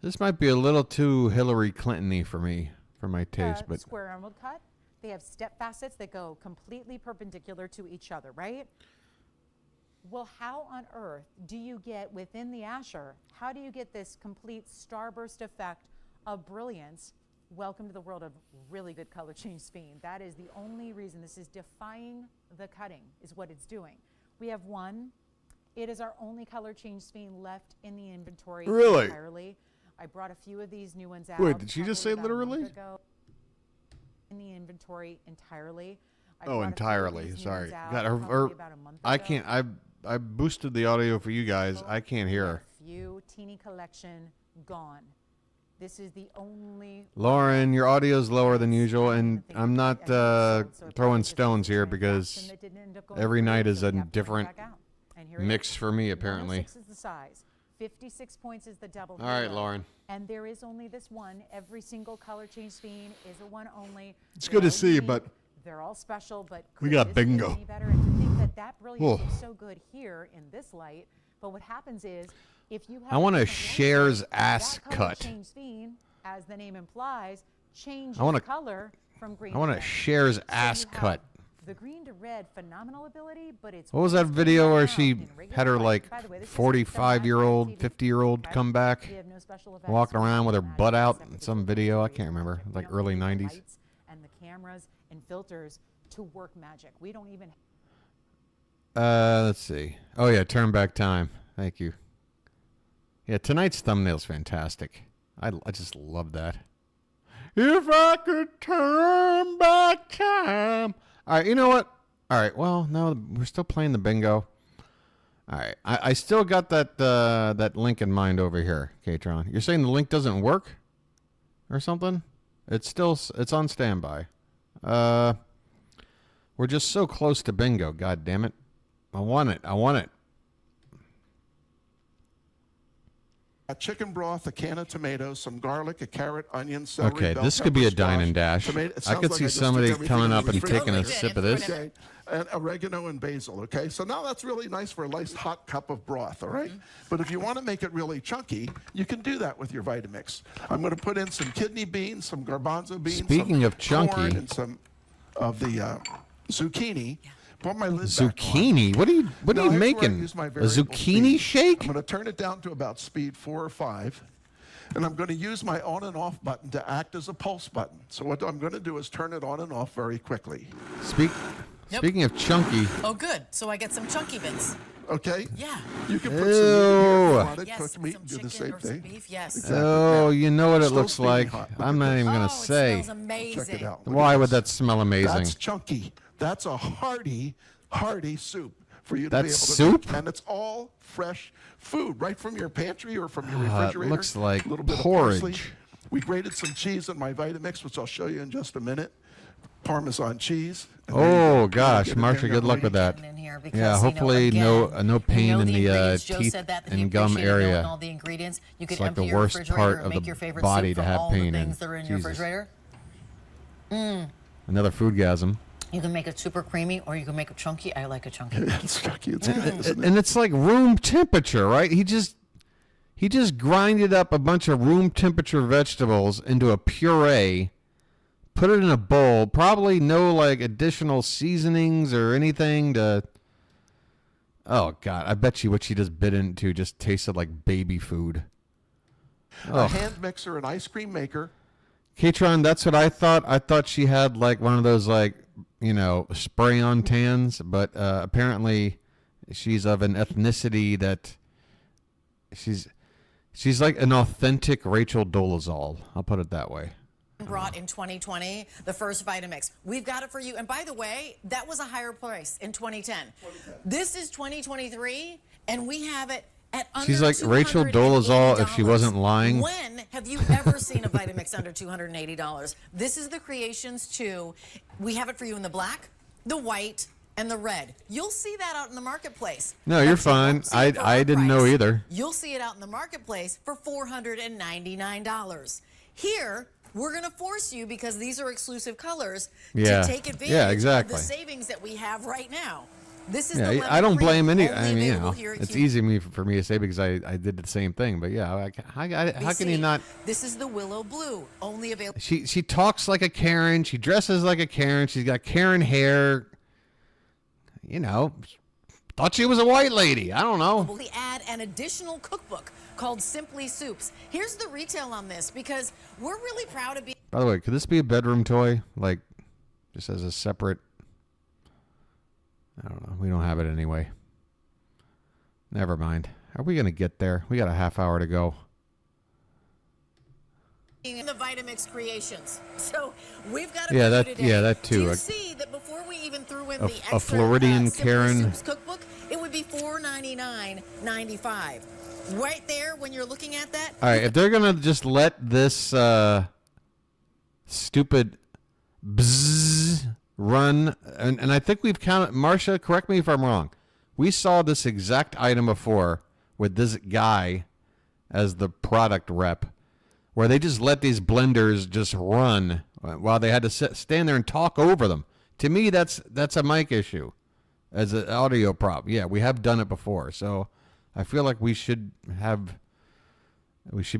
This might be a little too Hillary Clinton-y for me, for my taste, but. Square emerald cut. They have step facets that go completely perpendicular to each other, right? Well, how on earth do you get within the Asher, how do you get this complete starburst effect of brilliance? Welcome to the world of really good color change speen. That is the only reason. This is defying the cutting, is what it's doing. We have one. It is our only color change speen left in the inventory Really? entirely. I brought a few of these new ones out. Wait, did she just say probably about a month literally? ago. In the inventory entirely. I Oh, brought a few of entirely. these new Sorry. ones out Got probably about a month I ago. can't. I boosted the audio for you guys. I can't hear her. Few teeny collection gone. This is the only. Lauren, your audio's lower than usual, and I'm not throwing stones here because every night is a different mix for me, apparently. 106 is the size. 56 points is the double. All right, halo. Lauren. And there is only this one. Every single color change speen is a one only. It's They're good to all see you, unique. but They're all special, but we could got this get bingo. any better? And to think that that brilliance Whoa. is so good here in this light, but what happens is if you have I want a different Cher's lenses, ass that color cut. change speen, as the name implies, changes I want a- color from green I want to a red. Cher's So ass you have cut. The green to red, phenomenal ability, but it's What was that video where she had her like 45-year-old, 50-year-old come back, walking around with her butt out in some video? I can't remember. Like early 90s. lights and the cameras and filters to work magic. We don't even. Let's see. Oh yeah, turn back time. Thank you. Yeah, tonight's thumbnail's fantastic. I just love that. If I could turn back time. All right, you know what? All right, well, no, we're still playing the bingo. All right, I still got that link in mind over here, Katron. You're saying the link doesn't work or something? It's on standby. We're just so close to bingo. God damn it! I want it. Chicken broth, a can of tomatoes, some garlic, a carrot, onion, celery, Okay, bell this could be pepper, a dine squash, and dash. tomato- it I sounds could like see just somebody took everything coming in the up and taking a refrigerator. sip of this. Okay, and oregano and basil, okay? So now that's really nice for a nice hot cup of broth, all right? But if you want to make it really chunky, you can do that with your Vitamix. I'm going to put in some kidney beans, some garbanzo beans, Speaking some of chunky- corn, and some of the zucchini. Put my lid back on. Zucchini? What are you Now, here's where I making? use my A variable zucchini speed. shake? I'm going to turn it down to about speed 4 or 5. And I'm going to use my on and off button to act as a pulse button. So what I'm going to do is turn it on and off very quickly. Speaking of chunky, Oh, good. So I get some chunky bits. Okay? Yeah. You can put some meat in here if you Ew. wanted. Yes, Cooked meat some and do the chicken same or some thing. beef, yes. Exactly. oh, Now, you know what it still looks steaming like. hot. Look I'm at not this. even gonna Oh, say. it smells amazing. Check it out. Look Why at would this. that smell amazing? That's chunky. That's a hearty soup for you to That's be able to soup? make. And it's all fresh food, right from your pantry or from your It refrigerator. looks like a little bit of parsley. porridge. We grated some cheese in my Vitamix, which I'll show you in just a minute. Parmesan cheese. And there you Oh go. gosh, Get it Marsha, in good luck there. with that. In here because, Yeah, you know, hopefully again, no pain you know in the the ingredients. Joe teeth said that he and gum appreciated knowing area. all the ingredients. You could It's like empty the your worst refrigerator part and of make the your favorite body soup to from have all pain the in. things that are in your Jesus. refrigerator. Another foodgasm. You can make it super creamy or you can make it chunky. I like it chunky. It's chunky. It's good, isn't it? And it's like room temperature, right? He just grinded up a bunch of room temperature vegetables into a puree, put it in a bowl, probably no like additional seasonings or anything to. Oh God, I bet you what she just bit into just tasted like baby food. A hand mixer, an ice cream maker. Katron, that's what I thought. I thought she had like one of those like spray on tans, but apparently she's of an ethnicity that she's like an authentic Rachel Dolezal. I'll put it that way. Brought in 2020, the first Vitamix. We've got it for you. And by the way, that was a higher price in 2010. This is 2023, and we have it at under She's like Rachel Dolezal if she wasn't lying. When have you ever seen a Vitamix under $280? This is the Creations 2. We have it for you in the black, the white, and the red. You'll see that out in the marketplace. No, you're fine. I didn't know either. You'll see it out in the marketplace for $499. Here, we're going to force you, because these are exclusive colors, to take advantage of the savings that we have right now. This is the I don't blame any. I mean, it's easy for me to say because I did the same thing. But yeah, how can you not? This is the Willow Blue, only available. She talks like a Karen. She dresses like a Karen. She's got Karen hair. Thought she was a white lady. I don't know. We add an additional cookbook called Simply Soups. Here's the retail on this, because we're really proud to be. By the way, could this be a bedroom toy? Like, just as a separate. I don't know. We don't have it anyway. Never mind. Are we going to get there? We got a half hour to go. In the Vitamix Creations. So we've got that too. Do you see that before we even threw in the extra Floridian Karen Soups cookbook, it would be $499.95. Right there when you're looking at that. All right, if they're going to just let this stupid bzzz run, and I think we've counted, Marcia, correct me if I'm wrong. We saw this exact item before with this guy as the product rep, where they just let these blenders just run while they had to stand there and talk over them. To me, that's a mic issue as an audio prop. Yeah, we have done it before, so I feel like we should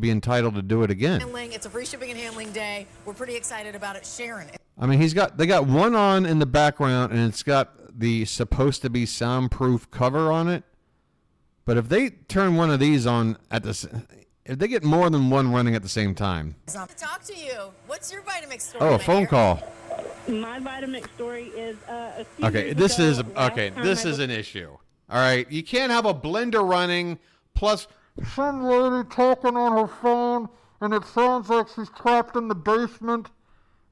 be entitled to do it again. It's a free shipping and handling day. We're pretty excited about it. Sharon. I mean, they got one on in the background, and it's got the supposed to be soundproof cover on it. But if they turn one of these on if they get more than one running at the same time. Talk to you. What's your Vitamix story? Oh, a phone call. My Vitamix story is a few Okay, years this ago, is last time I an issue. All right, you can't have a blender running plus some lady talking on her phone, and it sounds like she's trapped in the basement.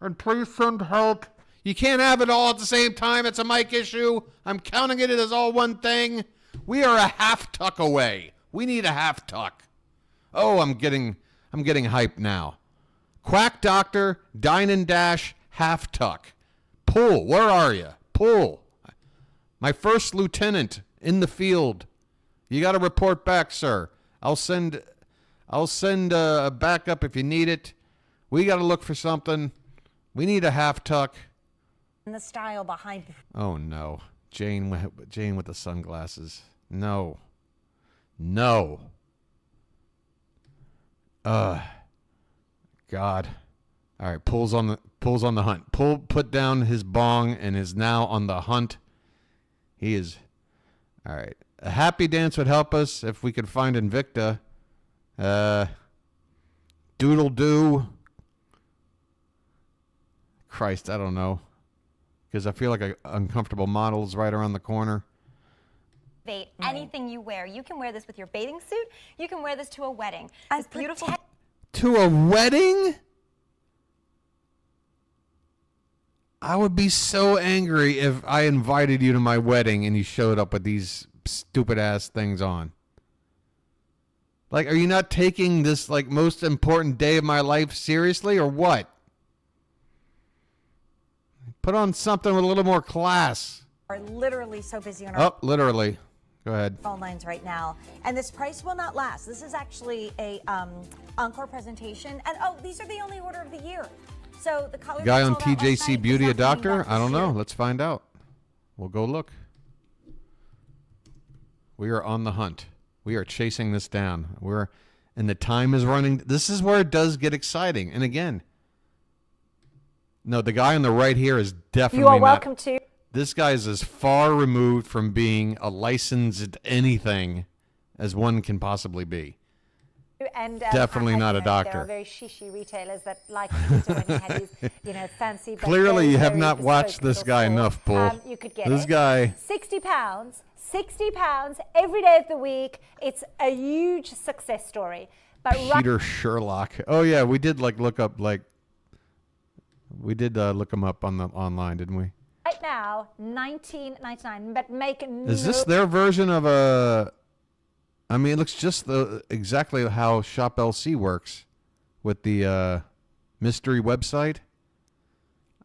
And please send help. You can't have it all at the same time. It's a mic issue. I'm counting it as all one thing. We are a half tuck away. We need a half tuck. Oh, I'm getting hyped now. Quack Doctor, Dine and Dash, half tuck. Pull. Where are you? Pull. My first lieutenant in the field. You got to report back, sir. I'll send a backup if you need it. We got to look for something. We need a half tuck. And the style behind. Oh no, Jane with the sunglasses. No. God. All right, pulls on the hunt. Put down his bong and is now on the hunt. He is. All right. A happy dance would help us if we could find Invicta. Doodle doo. Christ, I don't know. Because I feel like an uncomfortable model is right around the corner. Anything you wear. You can wear this with your bathing suit. You can wear this to a wedding. This beautiful. To a wedding? I would be so angry if I invited you to my wedding and you showed up with these stupid ass things on. Like, are you not taking this like most important day of my life seriously or what? Put on something with a little more class. Are literally so busy on our Oh, literally. Go ahead. phone lines right now, and this price will not last. This is actually a encore presentation, and these are the only order of the year. So the colors. Guy on TJC Beauty, a doctor? I don't know. Let's find out. We'll go look. We are on the hunt. We are chasing this down. And the time is running. This is where it does get exciting. And again, no, the guy on the right here is definitely You are welcome to. This guy is as far removed from being a licensed anything as one can possibly be. And Definitely not a There doctor. are very shishy retailers that like Peter when he had his, fancy. but Clearly, very, you have very not watched bespoke this little guy store. enough, Bull. You could get This it. guy. £60, £60 every day of the week. It's a huge success story. But Peter Sherlock. Oh yeah, we did look up look him up on the online, didn't we? right now, $19.99. But make Is this their version of a? I mean, it looks just exactly how Shop LC works with the mystery website.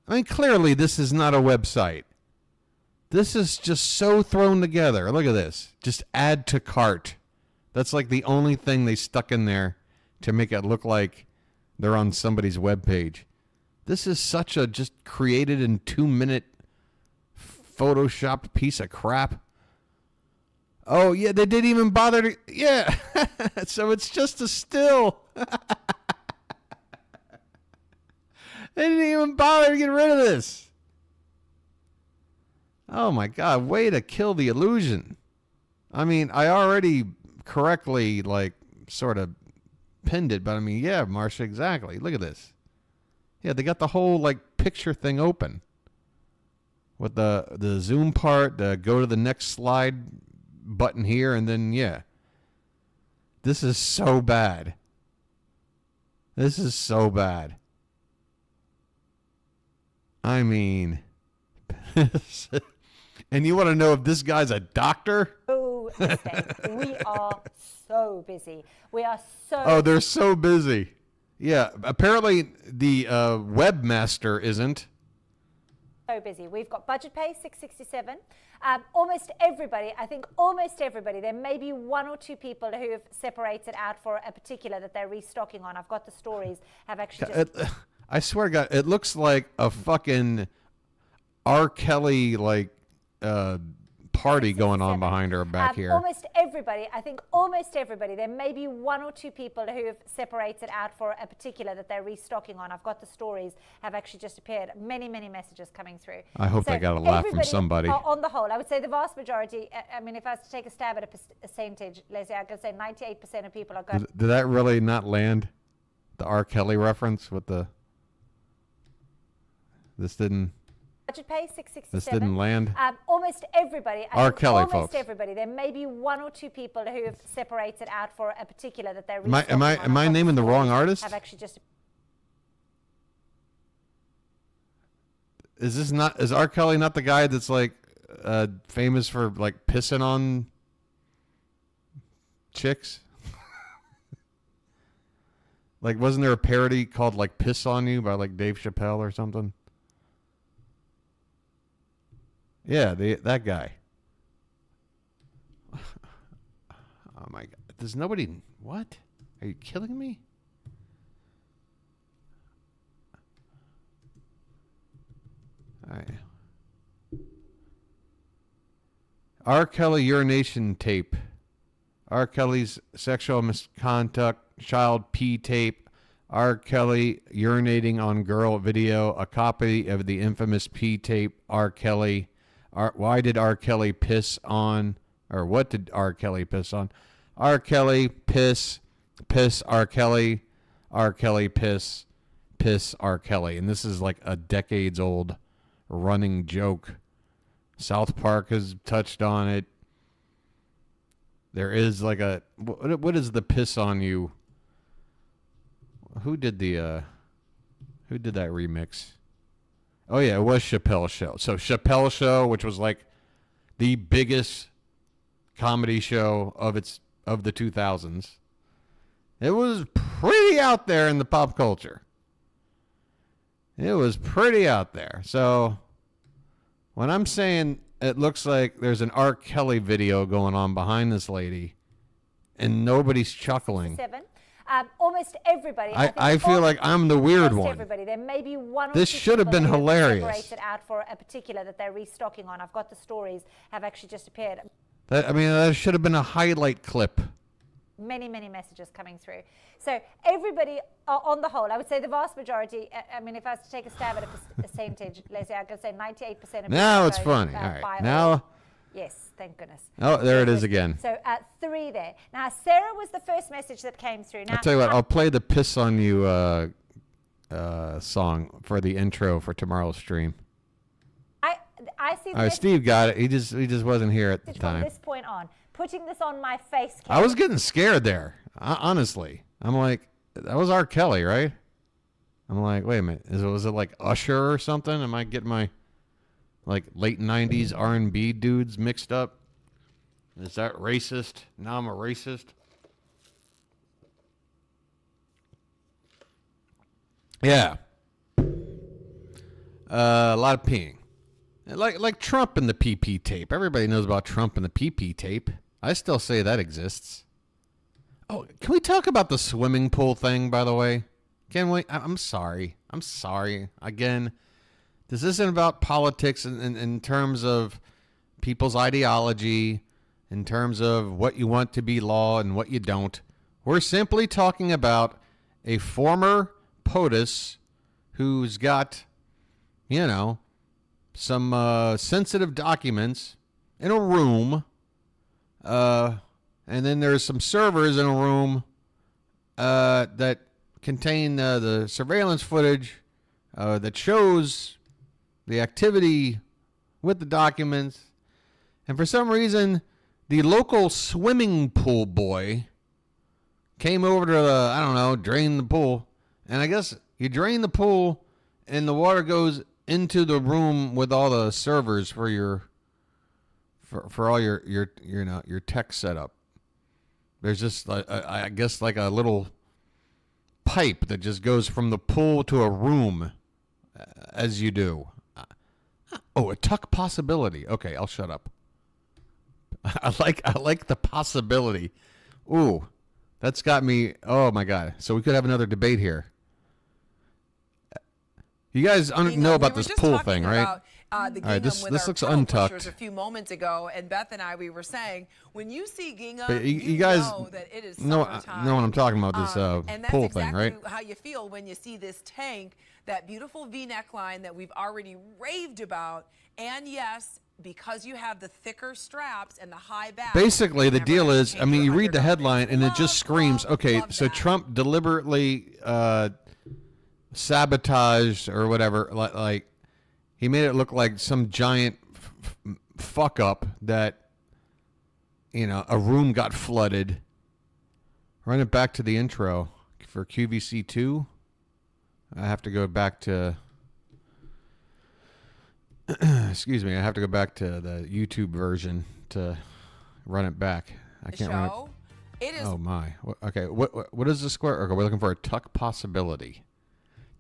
I mean, clearly this is not a website. This is just so thrown together. Look at this. Just add to cart. That's like the only thing they stuck in there to make it look like they're on somebody's webpage. This is such a just created in 2-minute photoshopped piece of crap. Oh, yeah, they didn't even bother to... Yeah, so it's just a still. They didn't even bother to get rid of this. Oh, my God, way to kill the illusion. I mean, I already correctly, sort of pinned it, but I mean, yeah, Marsha, exactly. Look at this. Yeah, they got the whole, picture thing open. With the zoom part, the go to the next slide button here, and then, yeah. This is so bad. This is so bad. I mean... And you want to know if this guy's a doctor? Oh, mistake. We are so busy. We are so... Oh, they're so busy. Yeah, apparently the webmaster isn't. So busy. We've got budget pay, $667. Almost everybody, I think almost everybody, there may be one or two people who have separated out for a particular that they're restocking on. I've got the stories, have actually just... I swear to God, it looks like a fucking R. Kelly, party going on behind her back here. Almost everybody, I think almost everybody, there may be one or two people who have separated out for a particular that they're restocking on. I've got the stories, have actually just appeared. Many, many messages coming through. I hope they got a laugh from somebody. On the whole, I would say the vast majority, I mean, if I was to take a stab at a percentage, Leslie, I could say 98% of people are going... Did that really not land? The R. Kelly reference with the... This didn't... Budget pay, $667. This didn't land. Almost everybody, R. Kelly, almost folks. everybody, there may be one or two people who have separated out for a particular that they're Am I naming the wrong artist? Have actually just... Is R. Kelly not the guy that's famous for pissing on chicks? Wasn't there a parody called Piss on You by Dave Chappelle or something? Yeah, that guy. Oh my God. Does nobody... What? Are you killing me? All right. R. Kelly urination tape. R. Kelly's sexual misconduct child pee tape. R. Kelly urinating on girl video. A copy of the infamous pee tape. R. Kelly... why did R. Kelly piss on, or what did R. Kelly piss on? R. Kelly piss R. Kelly piss R. Kelly. And this is a decades old running joke. South Park has touched on it. There is what is the piss on you? Who did that remix? Oh, yeah, it was Chappelle's Show. So Chappelle's Show, which was the biggest comedy show of the 2000s. It was pretty out there in the pop culture. It was pretty out there. So when I'm saying it looks like there's an R. Kelly video going on behind this lady and nobody's chuckling. Almost everybody. I feel like I'm the weird one. Everybody. There may be one or This two should have people been who hilarious. separated out for a particular that they're restocking on. I've got the stories, have actually just appeared. That should have been a highlight clip. Many, many messages coming through. So everybody, on the whole, I would say the vast majority, I mean, if I was to take a stab at a percentage, Leslie, I could say 98% of people... Now it's are funny. going, All right. buy Now... Yes, thank goodness. Oh, there it is again. So 3 there. Now, Sarah was the first message that came through. Now, I'll tell you what, I'll play the Piss on You song for the intro for tomorrow's stream. I see the All right, Steve got it. He just wasn't here at the message from time. this point on. Putting this on my face. I was getting scared there, honestly. I'm like, that was R. Kelly, right? I'm like, wait a minute. Was it like Usher or something? Am I getting my like late 90s R&B dudes mixed up? Is that racist? Now I'm a racist? Yeah. A lot of peeing. Like Trump and the PP tape. Everybody knows about Trump and the PP tape. I still say that exists. Oh, can we talk about the swimming pool thing, by the way? Can we? I'm sorry. I'm sorry. Again, this isn't about politics in terms of people's ideology, in terms of what you want to be law and what you don't. We're simply talking about a former POTUS who's got, you know, some sensitive documents in a room, and then there's some servers in a room that contain the surveillance footage that shows the activity with the documents. And for some reason, the local swimming pool boy came over to drain the pool. And I guess you drain the pool and the water goes into the room with all the servers for all your tech setup. There's just I guess like a little pipe that just goes from the pool to a room as you do. Oh, a tuck possibility. Okay, I'll shut up. I like the possibility. Ooh, that's got me. Oh my God. So we could have another debate here. You guys know about this pool thing, right? The gingham this looks untucked. A few moments ago, and Beth and I, we were saying, when you see gingham, But you guys know that it is know summertime. what I'm talking about, this and that's pool exactly thing, right? how you feel when you see this tank, that beautiful V-neck line that we've already raved about, and yes, because you have the thicker straps and the high back. Basically, the deal is, I mean, you read the headline and it just screams, okay, so Trump deliberately sabotaged or whatever, like he made it look like some giant fuck up that, you know, a room got flooded. Run it back to the intro for QVC 2. I have to go back to excuse me, I have to go back to the YouTube version to run it back. I can't run it. Oh my. Okay, what is the square? Okay, we're looking for a tuck possibility.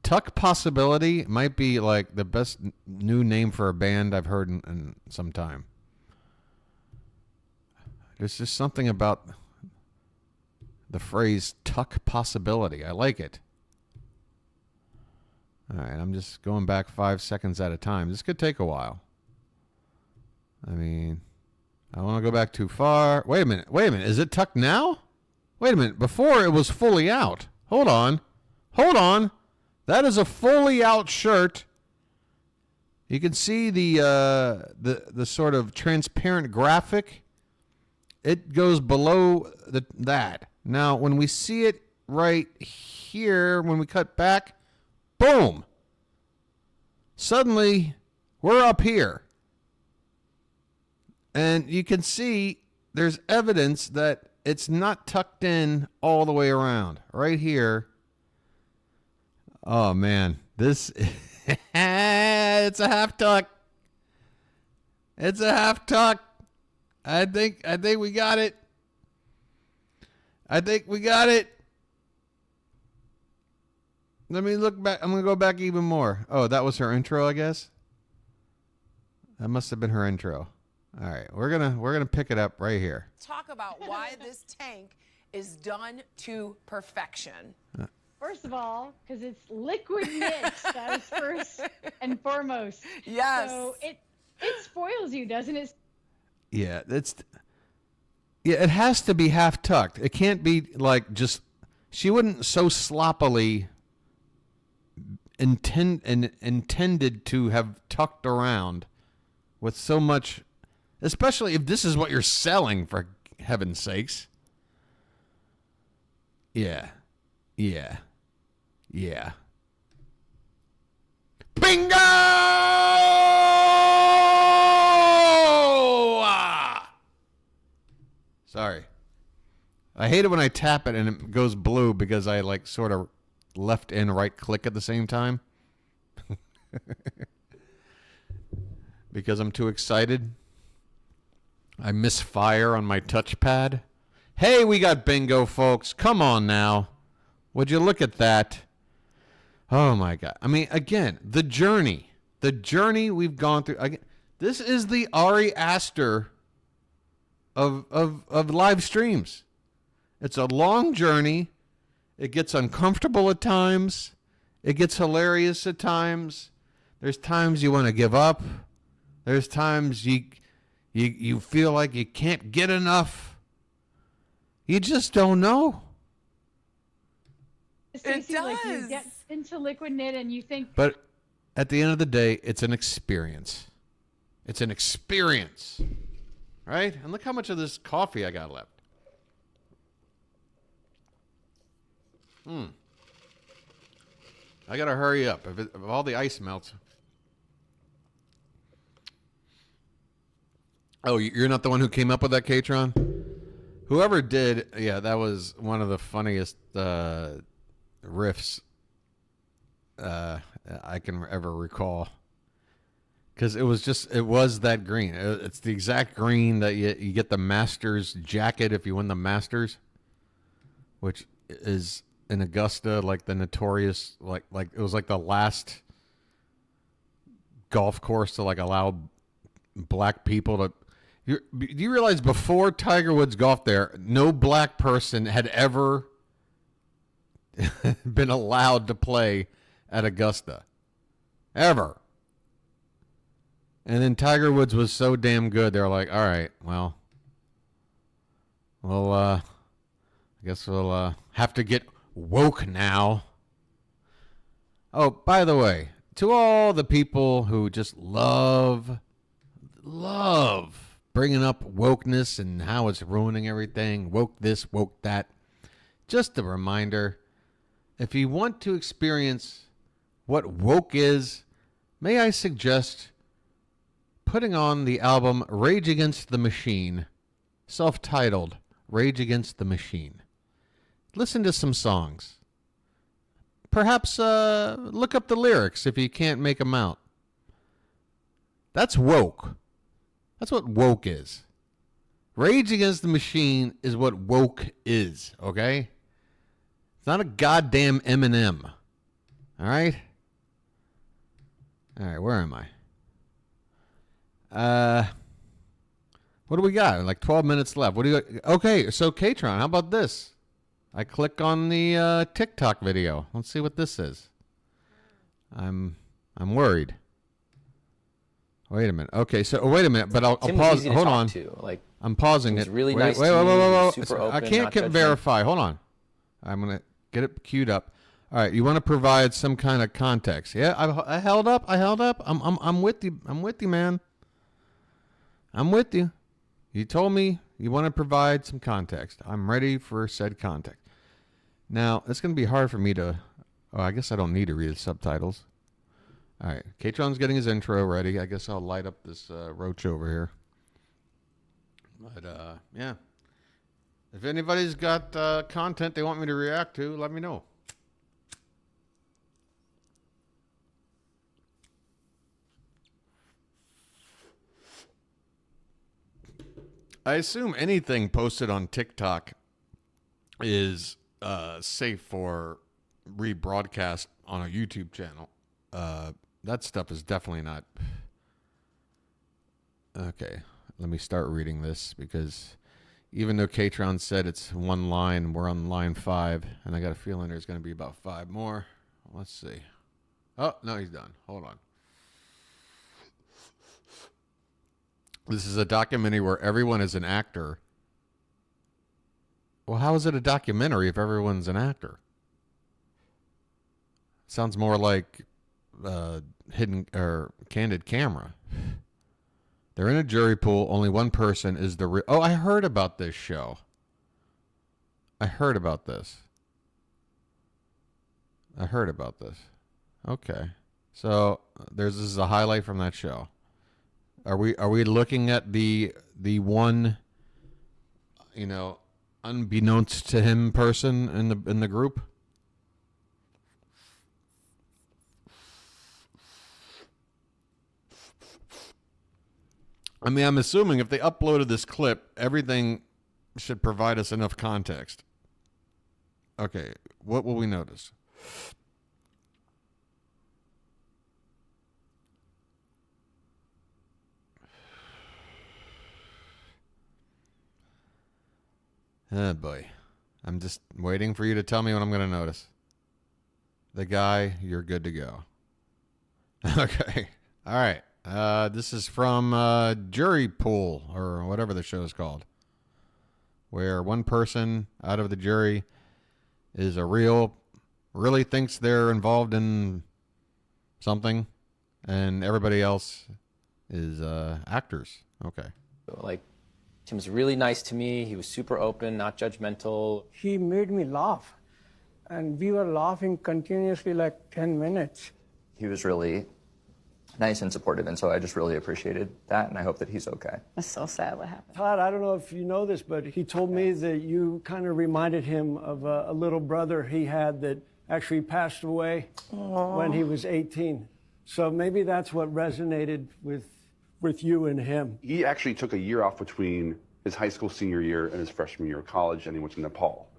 Tuck Possibility might be like the best new name for a band I've heard in some time. There's just something about the phrase Tuck Possibility. I like it. All right, I'm just going back 5 seconds at a time. This could take a while. I mean, I don't want to go back too far. Wait a minute. Is it tucked now? Wait a minute. Before it was fully out. Hold on. That is a fully out shirt. You can see the sort of transparent graphic. It goes below that. Now, when we see it right here, when we cut back, boom. Suddenly, we're up here. And you can see there's evidence that it's not tucked in all the way around. Right here. Oh man, this it's a half tuck. It's a half tuck. I think we got it. Let me look back. I'm going to go back even more. Oh, that was her intro, I guess. That must have been her intro. All right, we're going to pick it up right here. Talk about why this tank is done to perfection. First of all, because it's liquid knit. That is first and foremost. Yes. So it spoils you, doesn't it? Yeah, it has to be half tucked. It can't be like just. She wouldn't so sloppily intended to have tucked around with so much. Especially if this is what you're selling, for heaven's sakes. Yeah. Yeah. Yeah. Bingo! Sorry. I hate it when I tap it and it goes blue because I like sort of left and right click at the same time. Because I'm too excited. I misfire on my touchpad. Hey, we got bingo, folks. Come on now. Would you look at that? Oh, my God. I mean, again, the journey we've gone through. Again, this is the Ari Aster of live streams. It's a long journey. It gets uncomfortable at times. It gets hilarious at times. There's times you want to give up. There's times you feel like you can't get enough. You just don't know. Stacey, like you get into liquid knit and you think. But at the end of the day, it's an experience. It's an experience. Right? And look how much of this coffee I got left. I got to hurry up. If all the ice melts. Oh, you're not the one who came up with that, Katron? Whoever did, yeah, that was one of the funniest riffs I can ever recall. Because it was that green. It's the exact green that you get the Masters jacket if you win the Masters, which is in Augusta, like the notorious, like it was like the last golf course to like allow black people to. Do you realize before Tiger Woods golfed there, no black person had ever been allowed to play at Augusta, ever. And then Tiger Woods was so damn good, they're like, all right, well, I guess we'll have to get woke now. Oh, by the way, to all the people who just love bringing up wokeness and how it's ruining everything, woke this, woke that, just a reminder, if you want to experience what woke is, may I suggest putting on the album Rage Against the Machine, self-titled Rage Against the Machine. Listen to some songs. Perhaps look up the lyrics if you can't make them out. That's woke. That's what woke is. Rage Against the Machine is what woke is, okay? It's not a goddamn Eminem. All right? All right, where am I? What do we got? Like 12 minutes left. What do you got? Okay, so Katron, how about this? I click on the TikTok video. Let's see what this is. I'm worried. Wait a minute. Okay, so wait a minute, but I'll pause. Hold on. Like, I'm pausing it. Really wait, nice. Wait. Super I open, can't verify. Hold on. I'm gonna get it queued up. All right, you want to provide some kind of context? Yeah, I held up. I'm with you. I'm with you, man. I'm with you. You told me you want to provide some context. I'm ready for said context. Now, it's going to be hard for me to... Oh, I guess I don't need to read the subtitles. All right. Katron's getting his intro ready. I guess I'll light up this roach over here. But, yeah. If anybody's got content they want me to react to, let me know. I assume anything posted on TikTok is safe for rebroadcast on a YouTube channel. That stuff is definitely not. Okay, let me start reading this because even though Katron said it's one line, we're on line 5, and I got a feeling there's going to be about 5 more. Let's see. Oh, no, he's done. Hold on. This is a documentary where everyone is an actor. Well, how is it a documentary if everyone's an actor? Sounds more like hidden or candid camera. They're in a jury pool. Only one person is the real. Oh, I heard about this show. I heard about this. Okay. So this is a highlight from that show. Are we looking at the one, unbeknownst to him person in the group? I mean, I'm assuming if they uploaded this clip, everything should provide us enough context. Okay, what will we notice? Oh boy. I'm just waiting for you to tell me what I'm going to notice. The guy, you're good to go. Okay. All right. This is from Jury Pool, or whatever the show is called, where one person out of the jury is really thinks they're involved in something, and everybody else is actors. Okay. Like, Tim was really nice to me. He was super open, not judgmental. He made me laugh, and we were laughing continuously like 10 minutes. He was really nice and supportive, and so I just really appreciated that, and I hope that he's okay. It's so sad what happened. Todd, I don't know if you know this, but he told me that you kind of reminded him of a little brother he had that actually passed away when he was 18. So maybe that's what resonated with you and him. He actually took a year off between his high school senior year and his freshman year of college, and he went to Nepal.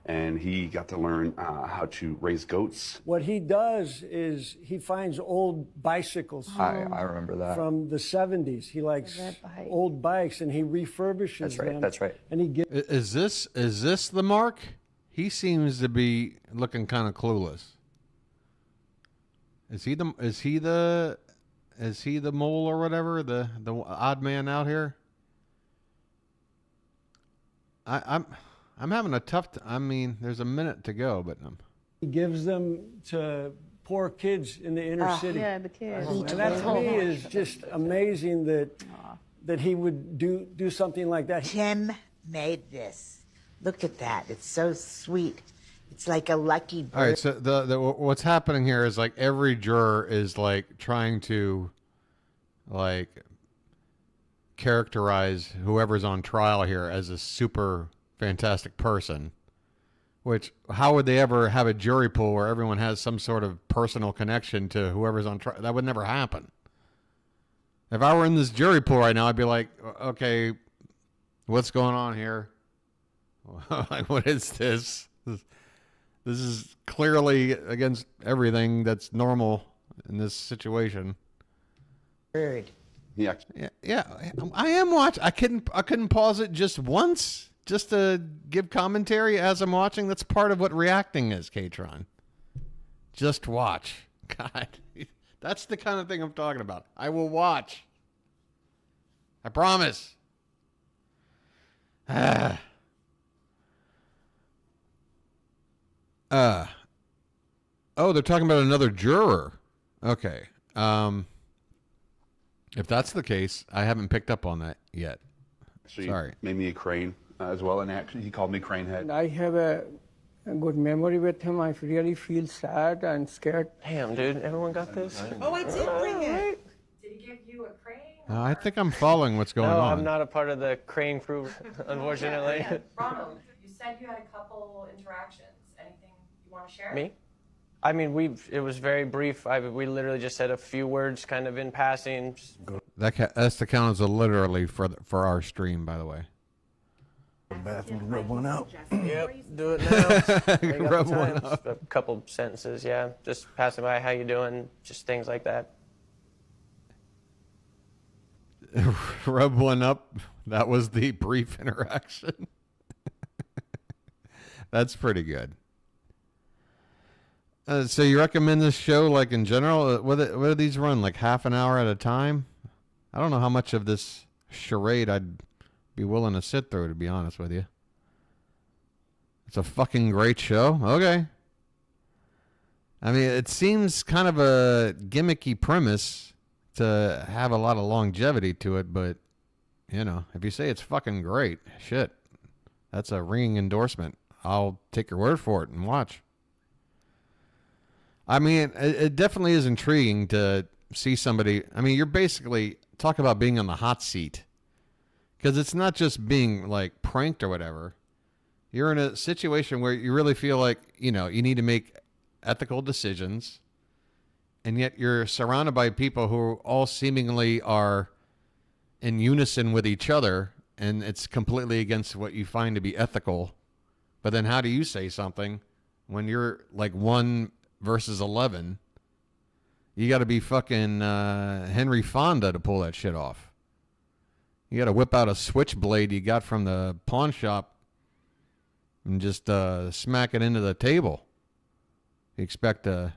And he got to learn how to raise goats. What he does is he finds old bicycles. I remember that. From the 70s. He likes old bikes, and he refurbishes them. That's right. And he gives. Is this the mark? He seems to be looking kind of clueless. Is he the mole or whatever, the odd man out here? I'm having a tough. I mean, there's a minute to go, but he gives them to poor kids in the inner city. Yeah, the kids. And that to me is just amazing that he would do something like that. Tim made this. Look at that. It's so sweet. It's like a lucky bird. All right, so the what's happening here is like every juror is like trying to like characterize whoever's on trial here as a super fantastic person, which how would they ever have a jury pool where everyone has some sort of personal connection to whoever's on trial? That would never happen. If I were in this jury pool right now, I'd be like, okay, what's going on here? Like, what is this? This is clearly against everything that's normal in this situation. Bird. Yeah. I am watching. I couldn't pause it just once, just to give commentary as I'm watching. That's part of what reacting is, Katron. Just watch. God, that's the kind of thing I'm talking about. I will watch. I promise. Oh, they're talking about another juror. Okay. If that's the case, I haven't picked up on that yet. So Sorry. Made me a crane as well, and actually he called me Cranehead. I have a good memory with him. I really feel sad and scared. Damn, dude, everyone got this? Oh, I did bring it. Did he give you a crane? I think I'm following what's going No, on. I'm not a part of the crane crew, unfortunately. Ronald, you said you had a couple interactions. Anything you want to share? Me? I mean, it was very brief. We literally just said a few words kind of in passing. That's to count as a literally for our stream, by the way. Bathroom, rub one out. Yep, do it now. Rub one up. A couple sentences, yeah. Just passing by, how you doing? Just things like that. Rub one up. That was the brief interaction. That's pretty good. So you recommend this show, like in general? What do these run, like half an hour at a time? I don't know how much of this charade I'd be willing to sit through, to be honest with you. It's a fucking great show. Okay. I mean, it seems kind of a gimmicky premise to have a lot of longevity to it, but, you know, if you say it's fucking great, shit, that's a ringing endorsement. I'll take your word for it and watch. I mean, it definitely is intriguing to see somebody. I mean, you're basically talk about being on the hot seat, because it's not just being like pranked or whatever. You're in a situation where you really feel like, you know, you need to make ethical decisions, and yet you're surrounded by people who all seemingly are in unison with each other, and it's completely against what you find to be ethical. But then how do you say something when you're like 1 versus 11? You got to be fucking Henry Fonda to pull that shit off. You got to whip out a switchblade you got from the pawn shop and just smack it into the table. You expect to,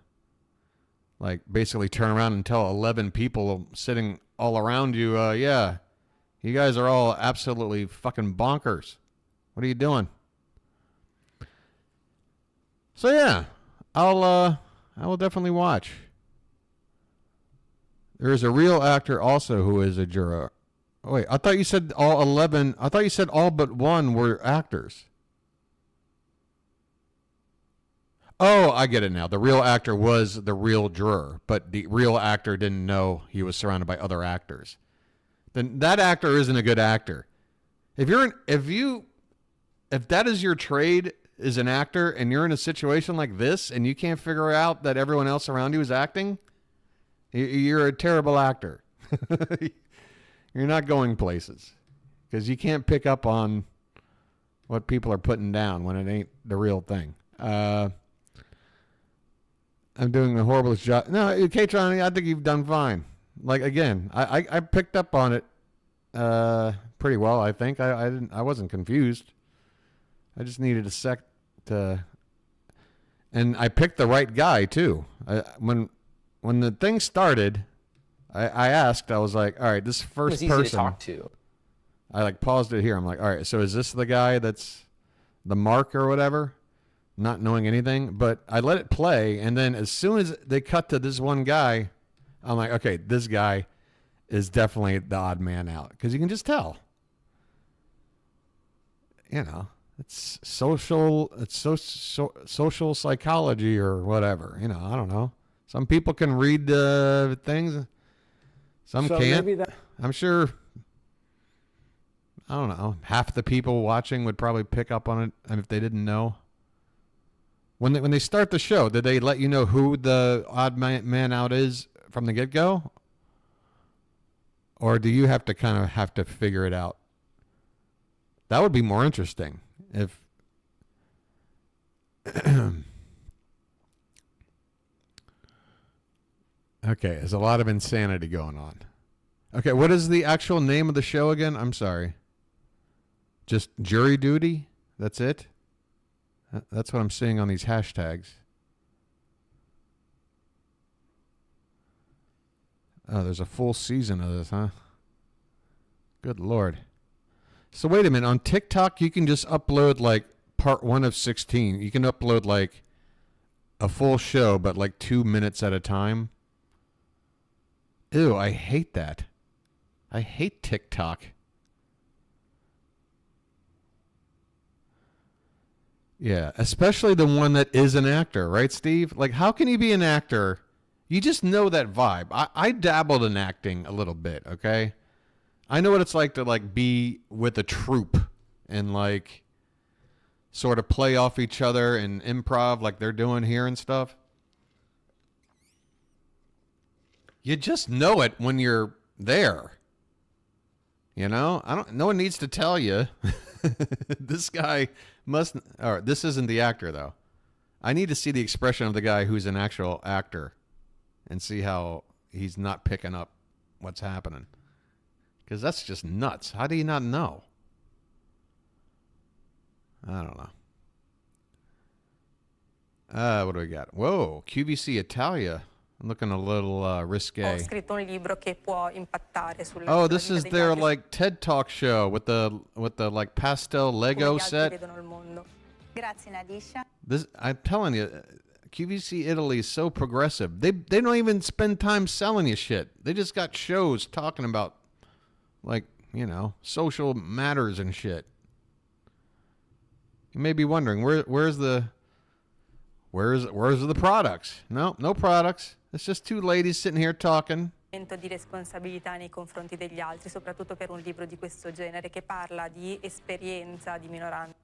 like, basically turn around and tell 11 people sitting all around you, yeah, you guys are all absolutely fucking bonkers. What are you doing? So yeah, I will definitely watch. There is a real actor also who is a juror. Oh, wait, I thought you said all 11. I thought you said all but one were actors. Oh, I get it now. The real actor was the real juror, but the real actor didn't know he was surrounded by other actors. Then that actor isn't a good actor. If that is your trade, is an actor, and you're in a situation like this and you can't figure out that everyone else around you is acting, you're a terrible actor. You're not going places because you can't pick up on what people are putting down when it ain't the real thing. I'm doing the horriblest job. No, K-Tron, I think you've done fine. Like, again, I picked up on it pretty well, I think. I wasn't confused. I just needed a sec to, and I picked the right guy too. When the thing started, I asked. I was like, "All right, this first It was person." easy to talk to. I like paused it here. I'm like, "All right, so is this the guy that's the mark or whatever?" Not knowing anything, but I let it play, and then as soon as they cut to this one guy, I'm like, "Okay, this guy is definitely the odd man out," because you can just tell. You know. It's social psychology or whatever. You know, I don't know. Some people can read things. Some can't. I'm sure, I don't know, half the people watching would probably pick up on it if they didn't know. When they start the show, did they let you know who the odd man out is from the get-go? Or do you have to figure it out? That would be more interesting. If okay, there's a lot of insanity going on. Okay, what is the actual name of the show again? I'm sorry. Just Jury Duty? That's it? That's what I'm seeing on these hashtags. Oh, there's a full season of this, huh? Good Lord. So wait a minute, on TikTok you can just upload like part 1 of 16. You can upload like a full show, but like 2 minutes at a time. Ew, I hate that. I hate TikTok. Yeah, especially the one that is an actor, right, Steve? Like, how can you be an actor? You just know that vibe. I dabbled in acting a little bit, okay? I know what it's like to like be with a troupe and like sort of play off each other and improv like they're doing here and stuff. You just know it when you're there. You know, no one needs to tell you this guy must, or this isn't the actor though. I need to see the expression of the guy who's an actual actor and see how he's not picking up what's happening. Because that's just nuts. How do you not know? I don't know. What do we got? Whoa, QVC Italia. I'm looking a little risque. Oh, this is their like TED Talk show with the like pastel Lego set. This, I'm telling you, QVC Italy is so progressive. They don't even spend time selling you shit. They just got shows talking about, like, you know, social matters and shit. You may be wondering, where's the products? No products. It's just two ladies sitting here talking. Di responsabilità nei confronti degli altri, soprattutto per un libro di questo genere che parla di esperienza di minoranza.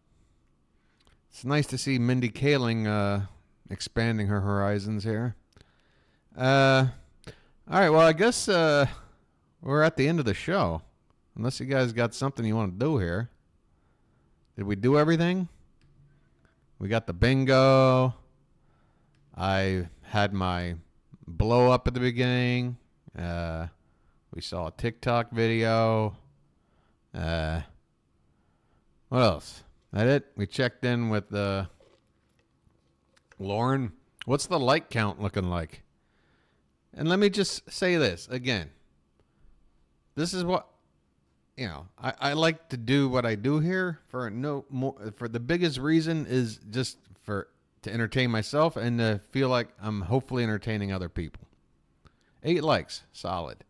It's nice to see Mindy Kaling expanding her horizons here. All right, well, I guess we're at the end of the show. Unless you guys got something you want to do here. Did we do everything? We got the bingo. I had my blow up at the beginning. We saw a TikTok video. What else? That it? We checked in with Lauren. What's the like count looking like? And let me just say this again. This is what, you know, I like to do what I do here for the biggest reason is just to entertain myself and to feel like I'm hopefully entertaining other people. 8 likes, solid.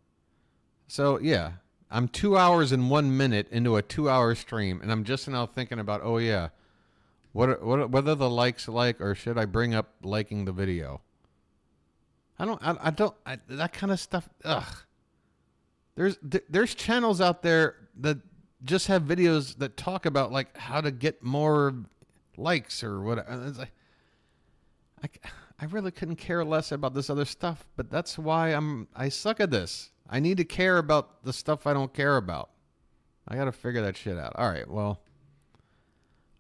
So yeah, I'm 2 hours and 1 minute into a 2-hour stream, and I'm just now thinking about, oh yeah, whether the likes like, or should I bring up liking the video? I don't that kind of stuff. Ugh. There's channels out there that just have videos that talk about like how to get more likes or whatever. It's like, I really couldn't care less about this other stuff, but that's why I suck at this. I need to care about the stuff I don't care about. I got to figure that shit out. All right, well,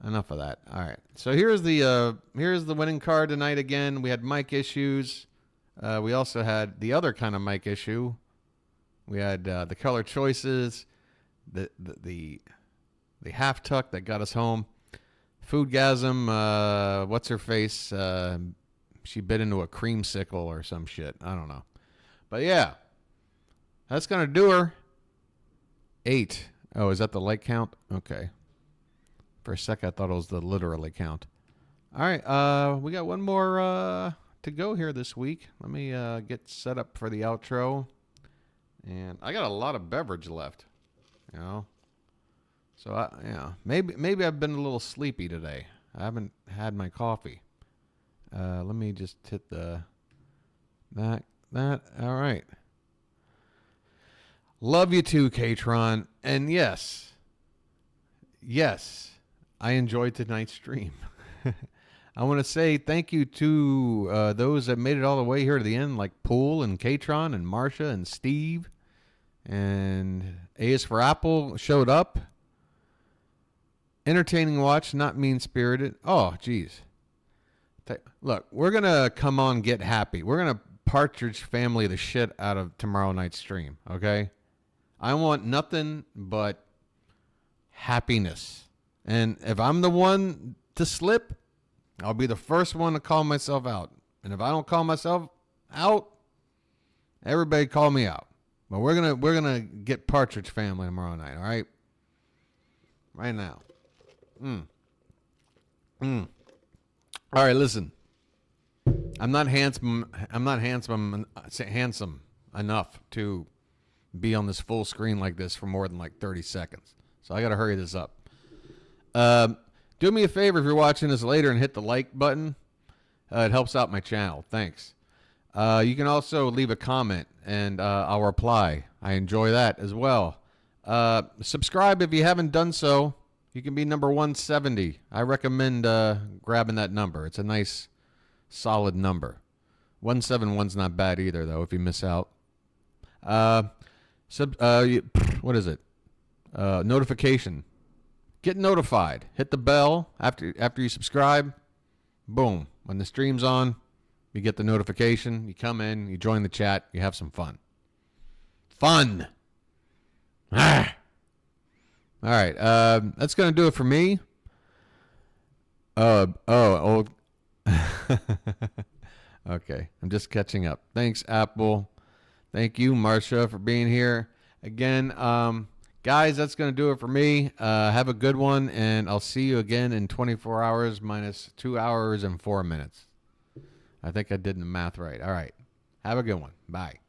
enough of that. All right, so here's the winning card tonight again. We had mic issues. We also had the other kind of mic issue. We had the color choices, the half tuck that got us home. Foodgasm, what's her face? She bit into a creamsicle or some shit. I don't know. But yeah, that's going to do her. 8. Oh, is that the like count? Okay. For a sec, I thought it was the literally count. All right, we got one more to go here this week. Let me get set up for the outro. And I got a lot of beverage left, you know. So, maybe I've been a little sleepy today. I haven't had my coffee. Let me just hit that. All right. Love you too, Katron. And yes, I enjoyed tonight's stream. I want to say thank you to those that made it all the way here to the end, like Pool and Katron and Marsha and Steve. And A is for Apple showed up. Entertaining watch, not mean-spirited. Oh, geez. Look, we're going to come on Get Happy. We're going to Partridge Family the shit out of tomorrow night's stream, okay? I want nothing but happiness. And if I'm the one to slip, I'll be the first one to call myself out. And if I don't call myself out, everybody call me out. But we're gonna get Partridge Family tomorrow night, all right? Right now. All right, listen. I'm not handsome enough to be on this full screen like this for more than like 30 seconds. So I got to hurry this up. Do me a favor if you're watching this later and hit the like button. It helps out my channel. Thanks. You can also leave a comment and I'll reply. I enjoy that as well. Subscribe if you haven't done so. You can be number 170. I recommend grabbing that number. It's a nice, solid number. 171's not bad either, though, if you miss out. What is it? Notification. Get notified. Hit the bell after you subscribe. Boom. When the stream's on, you get the notification. You come in, you join the chat, you have some fun. Fun! Ah! All right, that's going to do it for me. Okay, I'm just catching up. Thanks, Apple. Thank you, Marsha, for being here. Again, guys, that's going to do it for me. Have a good one, and I'll see you again in 24 hours minus 2 hours and 4 minutes. I think I did the math right. All right. Have a good one. Bye.